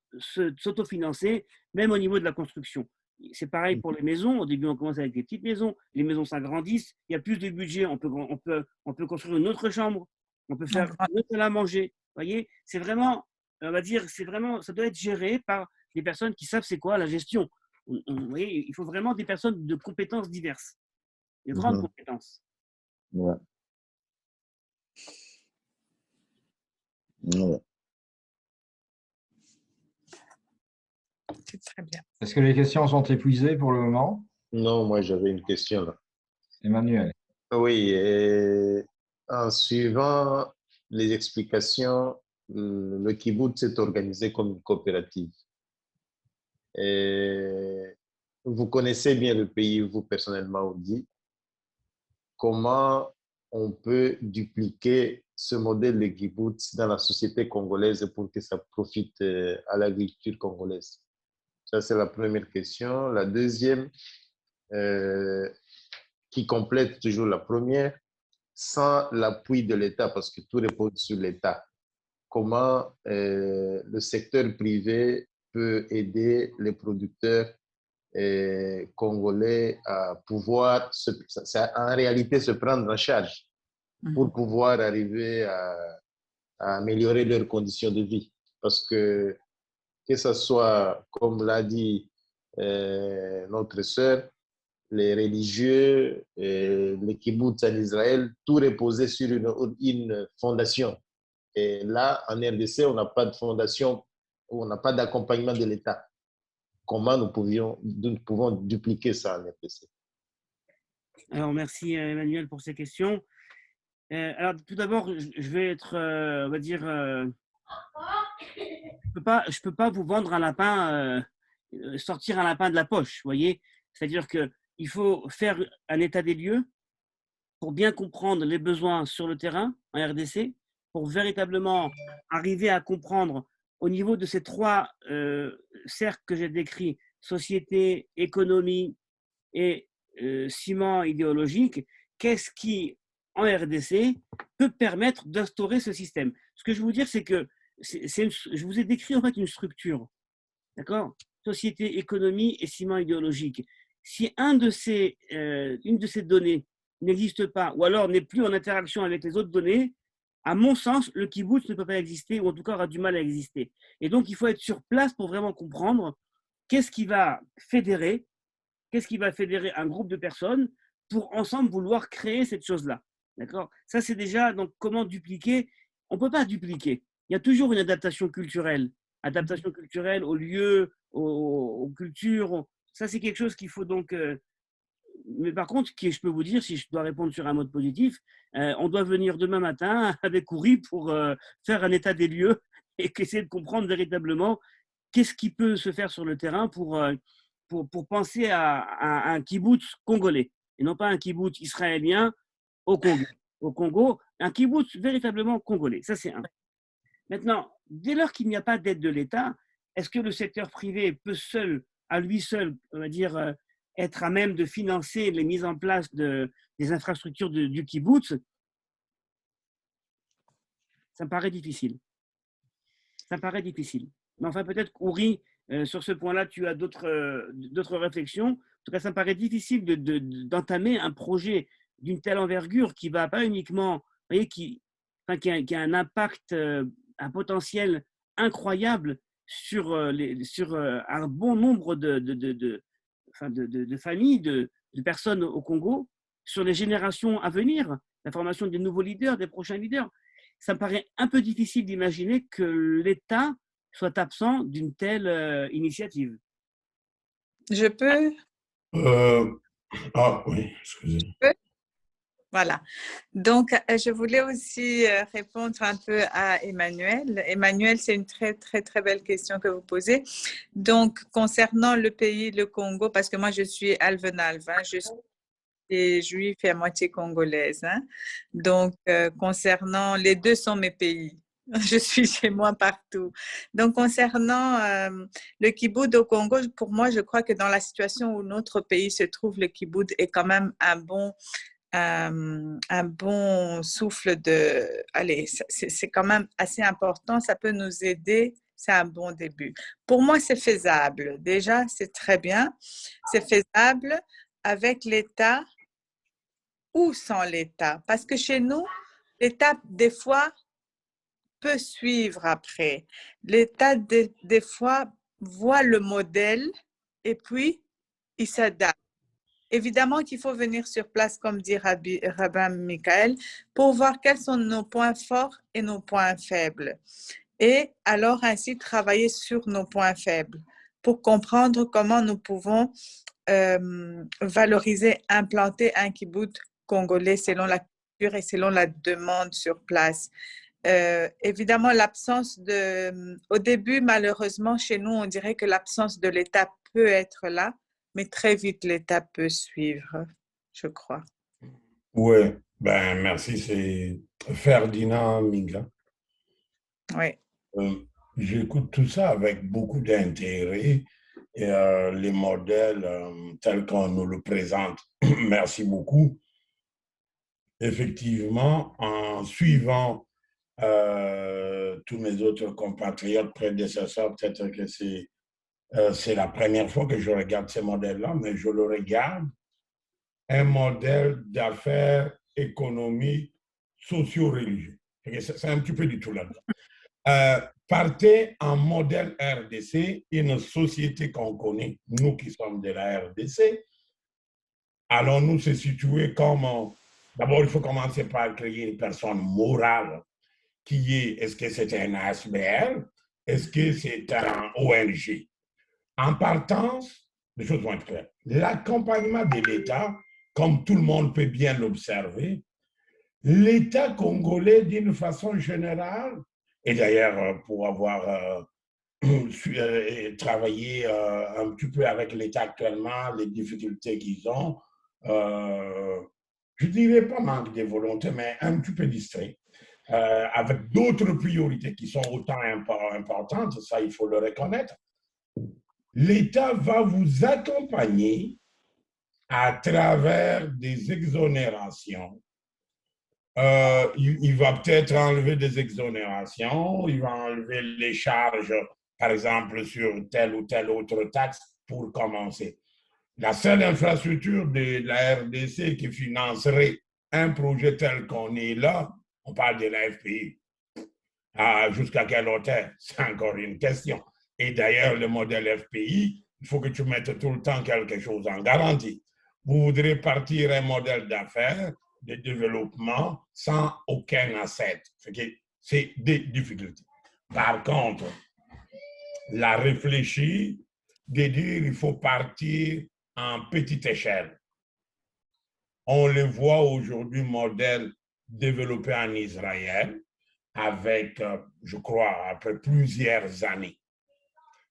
s'autofinancer, même au niveau de la construction. C'est pareil pour les maisons. Au début, on commence avec des petites maisons. Les maisons s'agrandissent. Il y a plus de budget. On peut construire une autre chambre. On peut faire une autre salle à manger. Vous voyez, c'est vraiment, on va dire, ça doit être géré par des personnes qui savent c'est quoi la gestion. Vous voyez, il faut vraiment des personnes de compétences diverses, de grandes compétences. Ouais. Ouais. C'est très bien. Est-ce que les questions sont épuisées pour le moment? Non, moi j'avais une question là. Emmanuel. Oui, en suivant les explications, le kibbutz s'est organisé comme une coopérative. Et vous connaissez bien le pays, vous personnellement, Audi. Comment on peut dupliquer ce modèle de kibbutz dans la société congolaise pour que ça profite à l'agriculture congolaise? Ça, c'est la première question. La deuxième, qui complète toujours la première, sans l'appui de l'État, parce que tout repose sur l'État, comment le secteur privé peut aider les producteurs congolais à pouvoir, en réalité, se prendre en charge pour pouvoir arriver à améliorer leurs conditions de vie. Parce que ce soit, comme l'a dit notre sœur, les religieux, les kibbutz en Israël, tout reposait sur une fondation. Et là, en RDC, on n'a pas de fondation, on n'a pas d'accompagnement de l'État. Comment nous pouvons dupliquer ça en RDC? Alors, merci Emmanuel pour ces questions. Alors, tout d'abord, je vais être, on va dire, je peux pas vous vendre un lapin, sortir un lapin de la poche, vous voyez. C'est-à-dire qu'il faut faire un état des lieux pour bien comprendre les besoins sur le terrain en RDC, pour véritablement arriver à comprendre au niveau de ces trois cercles que j'ai décrits, société, économie et ciment idéologique, qu'est-ce qui, en RDC, peut permettre d'instaurer ce système. Ce que je veux vous dire, c'est que je vous ai décrit en fait une structure, d'accord? Société, économie et ciment idéologique. Si une de ces données n'existe pas, ou alors n'est plus en interaction avec les autres données, à mon sens, le kibbutz ne peut pas exister, ou en tout cas aura du mal à exister. Et donc, il faut être sur place pour vraiment comprendre qu'est-ce qui va fédérer un groupe de personnes pour ensemble vouloir créer cette chose-là. D'accord? Ça, c'est déjà, donc, comment dupliquer? On ne peut pas dupliquer. Il y a toujours une adaptation culturelle aux lieux, aux cultures. Ça, c'est quelque chose qu'il faut donc... mais par contre, je peux vous dire, si je dois répondre sur un mode positif, on doit venir demain matin avec Ouri pour faire un état des lieux et essayer de comprendre véritablement qu'est-ce qui peut se faire sur le terrain pour penser à un kibbutz congolais et non pas un kibbutz israélien au Congo. Au Congo, un kibbutz véritablement congolais. Ça, c'est un. Maintenant, dès lors qu'il n'y a pas d'aide de l'État, est-ce que le secteur privé peut à lui seul, on va dire, être à même de financer les mises en place des infrastructures du kibbutz? Ça me paraît difficile. Mais enfin, peut-être qu'Ouri, sur ce point-là, tu as d'autres réflexions. En tout cas, ça me paraît difficile d'entamer un projet d'une telle envergure qui va pas uniquement, vous voyez, qui a un impact, un potentiel incroyable sur un bon nombre de familles, de personnes au Congo, sur les générations à venir, la formation des nouveaux leaders, des prochains leaders. Ça me paraît un peu difficile d'imaginer que l'État soit absent d'une telle initiative. Je peux? Oui, excusez. Voilà. Donc, je voulais aussi répondre un peu à Emmanuel. Emmanuel, c'est une très, très, très belle question que vous posez. Donc, concernant le pays, le Congo, parce que moi, je suis alvenalve, hein, je suis juive et à moitié congolaise. Hein. Donc, concernant, les deux sont mes pays. Je suis chez moi partout. Donc, concernant le kibbutz au Congo, pour moi, je crois que dans la situation où notre pays se trouve, le kibbutz est quand même un bon souffle de... Allez, c'est quand même assez important. Ça peut nous aider. c'est un bon début. Pour moi, c'est faisable. Déjà, c'est très bien. C'est faisable avec l'État ou sans l'État. Parce que chez nous, l'État, des fois, peut suivre après. L'État, des fois, voit le modèle et puis il s'adapte. Évidemment qu'il faut venir sur place, comme dit Rabbin Michael, pour voir quels sont nos points forts et nos points faibles. Et alors ainsi travailler sur nos points faibles pour comprendre comment nous pouvons valoriser, implanter un kibbutz congolais selon la culture et selon la demande sur place. Évidemment, l'absence de... Au début, malheureusement, chez nous, on dirait que l'absence de l'État peut être là, mais très vite, l'État peut suivre, je crois. Oui, ben merci, c'est Ferdinand Minga. Oui. J'écoute tout ça avec beaucoup d'intérêt et les modèles tels qu'on nous le présente. Merci beaucoup. Effectivement, en suivant tous mes autres compatriotes prédécesseurs, peut-être que c'est la première fois que je regarde ces modèles-là, mais je le regarde, un modèle d'affaires économiques socio-religieux. C'est un petit peu du tout là-dedans. Partez en modèle RDC, une société qu'on connaît, nous qui sommes de la RDC, allons-nous se situer comme... D'abord, il faut commencer par créer une personne morale qui est-ce que c'est un ASBL? Est-ce que c'est un ONG? En partance, les choses vont être claires. L'accompagnement de l'État, comme tout le monde peut bien l'observer, l'État congolais, d'une façon générale, et d'ailleurs, pour avoir travaillé un petit peu avec l'État actuellement, les difficultés qu'ils ont, je ne dirais pas manque de volonté, mais un petit peu distrait, avec d'autres priorités qui sont autant importantes, ça il faut le reconnaître. L'État va vous accompagner à travers des exonérations. Il va peut-être enlever des exonérations, il va enlever les charges, par exemple, sur telle ou telle autre taxe pour commencer. La seule infrastructure de la RDC qui financerait un projet tel qu'on est là, on parle de la FPI. Jusqu'à quelle hauteur? C'est encore une question. Et d'ailleurs, le modèle FPI, il faut que tu mettes tout le temps quelque chose en garantie. Vous voudrez partir un modèle d'affaires, de développement, sans aucun asset. C'est des difficultés. Par contre, la réfléchir, de dire il faut partir en petite échelle. On le voit aujourd'hui, modèle développé en Israël, avec, je crois, après plusieurs années.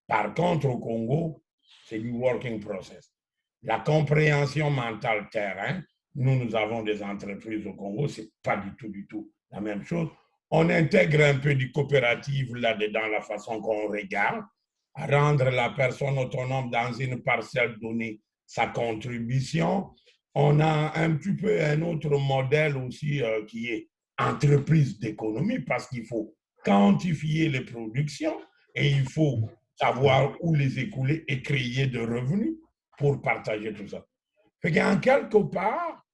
Par contre, au Congo, c'est du working process. La compréhension mentale terrain, nous avons des entreprises au Congo, ce n'est pas du tout la même chose. On intègre un peu du coopérative là-dedans, la façon qu'on regarde, à rendre la personne autonome dans une parcelle donnée sa contribution. On a un petit peu un autre modèle aussi qui est entreprise d'économie parce qu'il faut quantifier les productions et il faut savoir où les écouler et créer de revenus pour partager tout ça. Fait qu'en quelque part,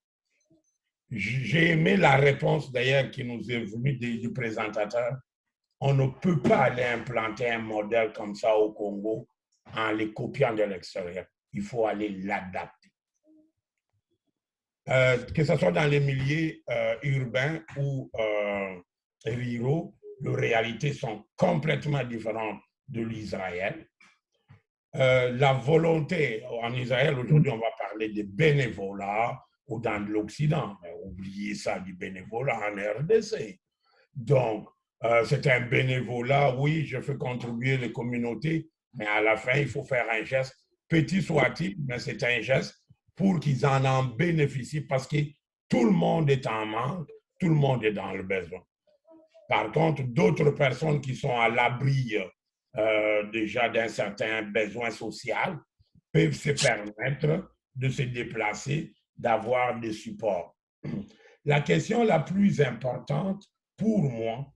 j'ai aimé la réponse d'ailleurs qui nous est venue du présentateur. On ne peut pas aller implanter un modèle comme ça au Congo en les copiant de l'extérieur. Il faut aller l'adapter. Que ce soit dans les milieux urbains ou ruraux, les réalités sont complètement différentes de l'Israël. La volonté, en Israël, aujourd'hui, on va parler de bénévolat ou dans l'Occident. Oubliez ça, du bénévolat en RDC. Donc, c'est un bénévolat, oui, je fais contribuer les communautés, mais à la fin, il faut faire un geste, petit soit-il, mais c'est un geste pour qu'ils en bénéficient parce que tout le monde est en manque, tout le monde est dans le besoin. Par contre, d'autres personnes qui sont à l'abri déjà d'un certain besoin social peuvent se permettre de se déplacer, d'avoir des supports. La question la plus importante pour moi,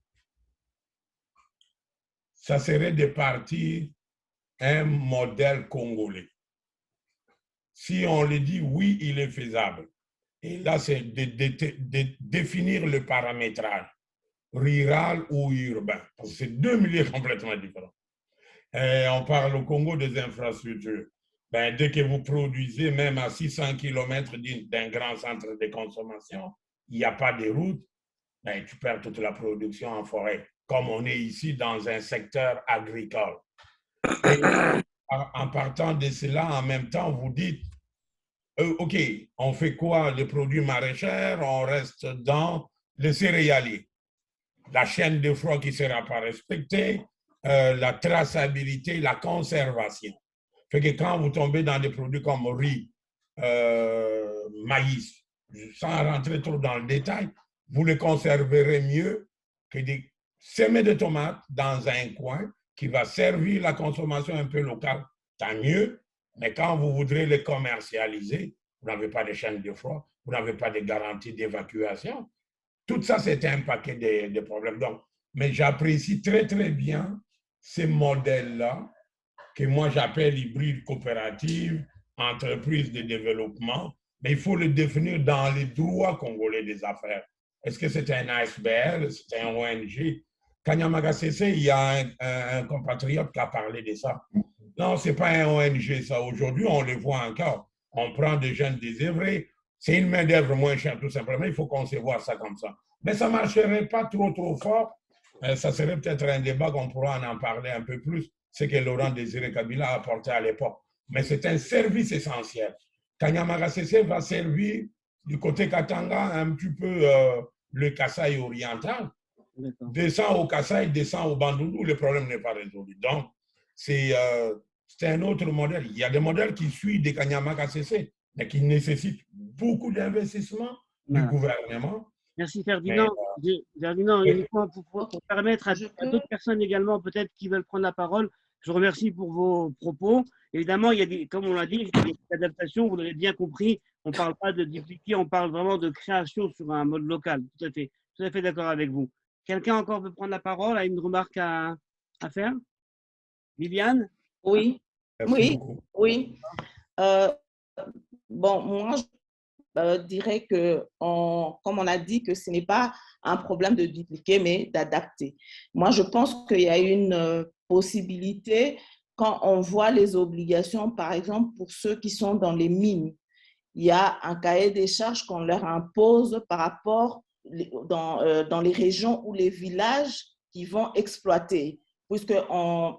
ça serait de partir un modèle congolais. Si on le dit, oui, il est faisable. Et là, c'est de définir le paramétrage, rural ou urbain. Parce que c'est deux milieux complètement différents. Et on parle au Congo des infrastructures. Ben, dès que vous produisez, même à 600 km d'un grand centre de consommation, il n'y a pas de route, ben, tu perds toute la production en forêt, comme on est ici dans un secteur agricole. Et en partant de cela, en même temps, vous dites, OK, on fait quoi? Les produits maraîchers, on reste dans les céréaliers. La chaîne de froid qui ne sera pas respectée, la traçabilité, la conservation. Fait que quand vous tombez dans des produits comme riz, maïs, sans rentrer trop dans le détail, vous les conserverez mieux que des semées de tomates dans un coin qui va servir la consommation un peu locale, tant mieux. Mais quand vous voudrez les commercialiser, vous n'avez pas de chaîne de froid, vous n'avez pas de garantie d'évacuation. Tout ça, c'est un paquet de problèmes. Donc, mais j'apprécie très, très bien ces modèles-là que moi j'appelle hybride coopérative, entreprise de développement, mais il faut le définir dans les droits congolais des affaires. Est-ce que c'est un ASBL, c'est un ONG? Kanyamaga CC, il y a un compatriote qui a parlé de ça. Non, ce n'est pas un ONG, ça. Aujourd'hui, on le voit encore. On prend des jeunes désœuvrés. C'est une main-d'œuvre moins chère, tout simplement. Il faut concevoir ça comme ça. Mais ça ne marcherait pas trop fort. Ça serait peut-être un débat qu'on pourra en parler un peu plus, ce que Laurent Désiré Kabila a apporté à l'époque. Mais c'est un service essentiel. Kanyamaga CC va servir du côté Katanga un petit peu le Kasaï oriental. Descend au Kasaï, descend au Bandundu, le problème n'est pas résolu. Donc, c'est un autre modèle. Il y a des modèles qui suivent des Kanyamaga CC, mais qui nécessitent beaucoup d'investissement du gouvernement. Merci Ferdinand. Ferdinand, uniquement pour permettre à d'autres personnes également peut-être qui veulent prendre la parole, je vous remercie pour vos propos. Évidemment, il y a des, comme on l'a dit, il y a des adaptations, vous l'avez bien compris, on ne parle pas de dupliquer, on parle vraiment de création sur un mode local. Tout à fait d'accord avec vous. Quelqu'un encore veut prendre la parole, a une remarque à faire? Viviane? Oui, Merci oui, beaucoup. oui. Bon, moi, je dirais que, comme on a dit, que ce n'est pas un problème de dupliquer, mais d'adapter. Moi, je pense qu'il y a une possibilité quand on voit les obligations, par exemple, pour ceux qui sont dans les mines. Il y a un cahier des charges qu'on leur impose par rapport dans les régions ou les villages qui vont exploiter, puisqu'on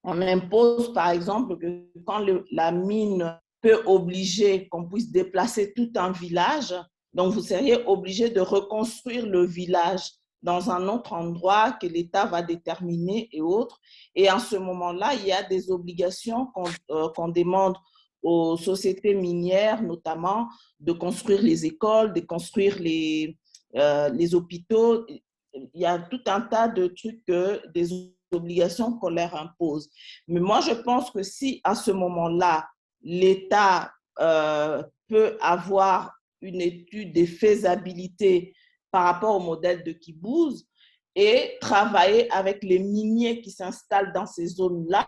impose, par exemple, que quand la mine peut obliger qu'on puisse déplacer tout un village, donc vous seriez obligé de reconstruire le village dans un autre endroit que l'État va déterminer et autres. Et en ce moment-là, il y a des obligations qu'on demande aux sociétés minières, notamment, de construire les écoles, de construire les hôpitaux. Il y a tout un tas de trucs, des obligations qu'on leur impose. Mais moi, je pense que si à ce moment-là, l'État peut avoir une étude de faisabilité par rapport au modèle de Kibbutz et travailler avec les miniers qui s'installent dans ces zones-là,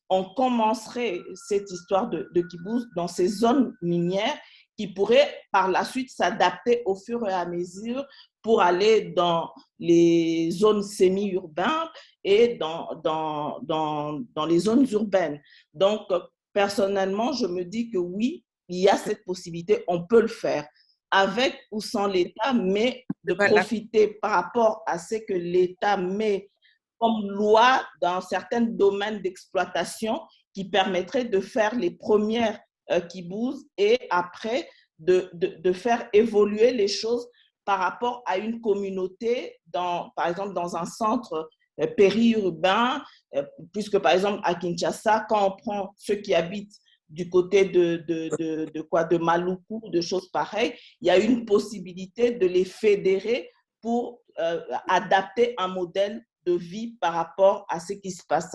on commencerait cette histoire de Kibbutz dans ces zones minières qui pourraient par la suite s'adapter au fur et à mesure pour aller dans les zones semi-urbaines et dans les zones urbaines. Donc, personnellement, je me dis que oui, il y a cette possibilité, on peut le faire avec ou sans l'État, mais de profiter par rapport à ce que l'État met comme loi dans certains domaines d'exploitation qui permettraient de faire les premières kibbutz et après de faire évoluer les choses par rapport à une communauté, par exemple dans un centre périurbain, puisque par exemple à Kinshasa, quand on prend ceux qui habitent du côté de Maluku, de choses pareilles, il y a une possibilité de les fédérer pour adapter un modèle de vie par rapport à ce qui se passe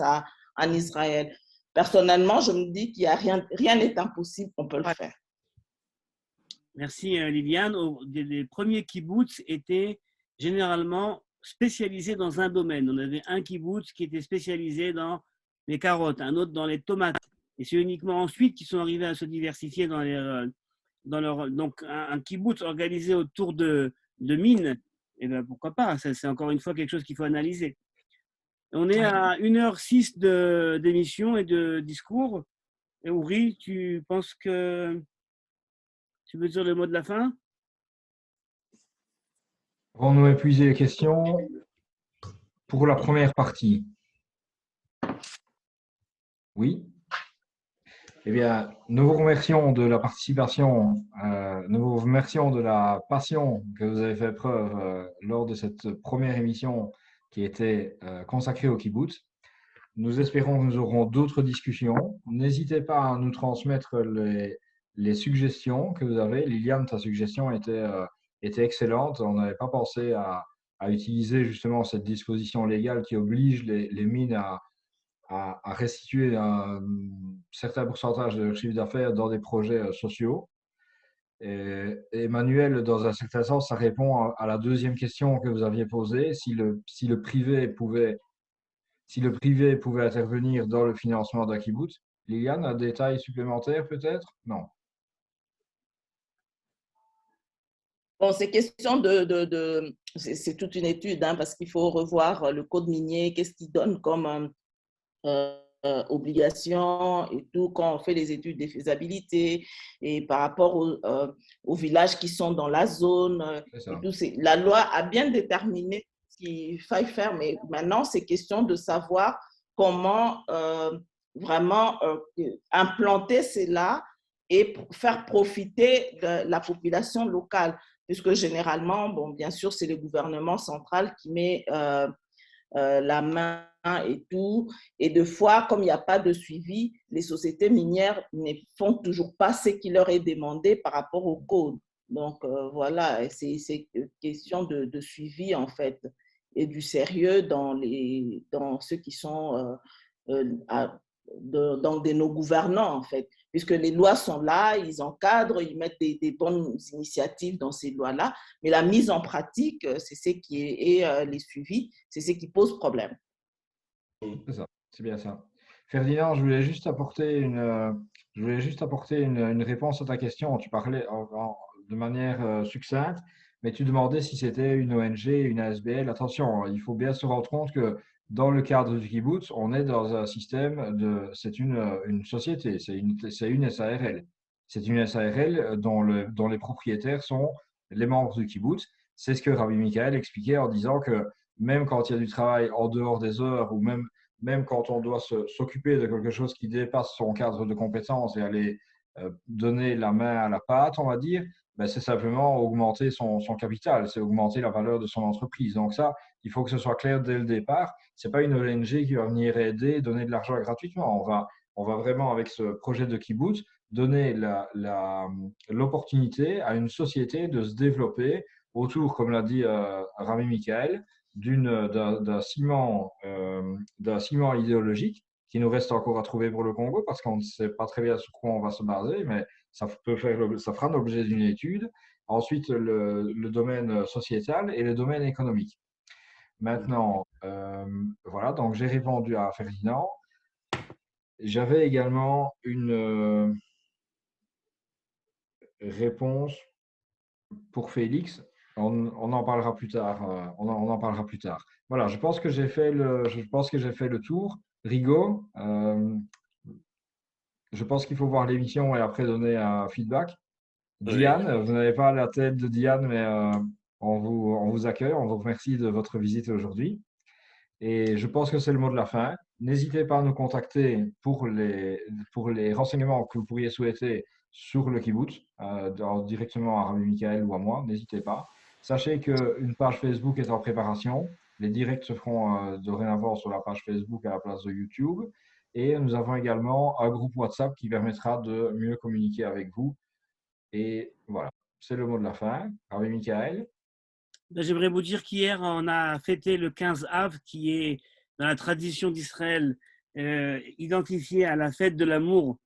en Israël. Personnellement, je me dis qu'il n'y a rien n'est impossible, on peut le faire. Merci Liliane. Les premiers kibbutz étaient généralement spécialisés dans un domaine. On avait un kibbutz qui était spécialisé dans les carottes, un autre dans les tomates. Et c'est uniquement ensuite qu'ils sont arrivés à se diversifier dans leur donc un kibbutz organisé autour de mines. Et ben pourquoi pas, c'est encore une fois quelque chose qu'il faut analyser. On est à 1h06 d'émission et de discours. Et Ouri, tu penses que tu veux dire le mot de la fin? Avons-nous épuisé les questions pour la première partie? Oui. Eh bien, nous vous remercions de la participation, nous vous remercions de la passion que vous avez fait preuve lors de cette première émission qui était consacrée au kibbutz. Nous espérons que nous aurons d'autres discussions. N'hésitez pas à nous transmettre les suggestions que vous avez. Liliane, ta suggestion était excellente. On n'avait pas pensé à utiliser justement cette disposition légale qui oblige les mines à restituer un certain pourcentage de leur chiffre d'affaires dans des projets sociaux. Et Emmanuel, dans un certain sens, ça répond à la deuxième question que vous aviez posée, si le privé pouvait intervenir dans le financement d'un kibbutz. Liliane, un détail supplémentaire peut-être? Non. Bon, c'est question c'est toute une étude, hein, parce qu'il faut revoir le code minier, qu'est-ce qu'il donne comme obligation et tout, quand on fait les études de faisabilité et par rapport aux villages qui sont dans la zone. Et tout, la loi a bien déterminé ce qu'il faille faire, mais maintenant, c'est question de savoir comment vraiment implanter cela et faire profiter de la population locale, puisque généralement, bon, bien sûr, c'est le gouvernement central qui met la main et tout. Et de fois, comme il n'y a pas de suivi, les sociétés minières ne font toujours pas ce qui leur est demandé par rapport au code. Donc, voilà, c'est une question de suivi, en fait, et du sérieux dans ceux qui sont dans nos gouvernants, en fait. Puisque les lois sont là, ils encadrent, ils mettent des bonnes initiatives dans ces lois-là, mais la mise en pratique, c'est ce qui est les suivis, c'est ce qui pose problème. C'est ça, c'est bien ça. Ferdinand, je voulais juste apporter une réponse à ta question. Tu parlais de manière succincte, mais tu demandais si c'était une ONG, une ASBL. Attention, il faut bien se rendre compte que dans le cadre du kibbutz, on est dans un système c'est une société, c'est une SARL. C'est une SARL dont les propriétaires sont les membres du kibbutz. C'est ce que Rabbi Michael expliquait en disant que même quand il y a du travail en dehors des heures ou même quand on doit s'occuper de quelque chose qui dépasse son cadre de compétences et aller donner la main à la pâte, on va dire, ben c'est simplement augmenter son capital, c'est augmenter la valeur de son entreprise. Donc ça, il faut que ce soit clair dès le départ. Ce n'est pas une ONG qui va venir aider, donner de l'argent gratuitement. On va vraiment, avec ce projet de kibbutz, donner l'opportunité à une société de se développer autour, comme l'a dit Rami Michael, d'un ciment idéologique qui nous reste encore à trouver pour le Congo parce qu'on ne sait pas très bien sur quoi on va se baser, mais ça fera l'objet d'une étude. Ensuite, le domaine sociétal et le domaine économique. Maintenant, voilà, donc j'ai répondu à Ferdinand. J'avais également une réponse pour Félix. On en parlera plus tard. On en parlera plus tard. Voilà, je pense que j'ai fait le tour. Rigaud, je pense qu'il faut voir l'émission et après donner un feedback. Diane, vous n'avez pas la tête de Diane, mais on vous accueille. On vous remercie de votre visite aujourd'hui. Et je pense que c'est le mot de la fin. N'hésitez pas à nous contacter pour les renseignements que vous pourriez souhaiter sur le kibbutz, directement à Rabbi Michael ou à moi. N'hésitez pas. Sachez qu'une page Facebook est en préparation. Les directs se feront dorénavant sur la page Facebook à la place de YouTube. Et nous avons également un groupe WhatsApp qui permettra de mieux communiquer avec vous. Et voilà, c'est le mot de la fin. Rabbi Michael. J'aimerais vous dire qu'hier, on a fêté le 15 Av, qui est dans la tradition d'Israël identifié à la fête de l'amour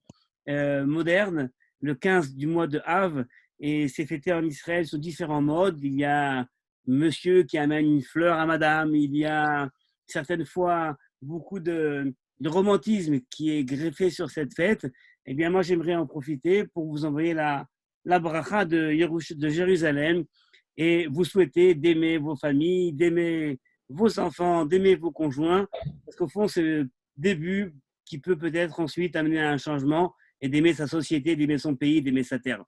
moderne, le 15 du mois de Av. Et c'est fêté en Israël sous différents modes. Il y a monsieur qui amène une fleur à madame, il y a certaines fois beaucoup de romantisme qui est greffé sur cette fête. Eh bien, moi, j'aimerais en profiter pour vous envoyer la bracha de Jérusalem et vous souhaiter d'aimer vos familles, d'aimer vos enfants, d'aimer vos conjoints, parce qu'au fond, c'est le début qui peut peut-être ensuite amener à un changement et d'aimer sa société, d'aimer son pays, d'aimer sa terre.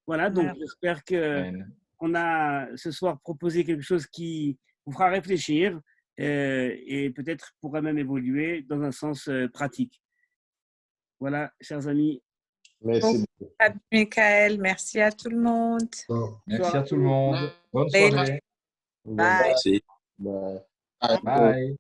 Voilà, donc j'espère qu'on a ce soir proposé quelque chose qui vous fera réfléchir et peut-être pourra même évoluer dans un sens pratique. Voilà, chers amis. Merci. Michael, merci à tout le monde. Merci à tout le monde. Bonne soirée. Bye. Bye. Bye.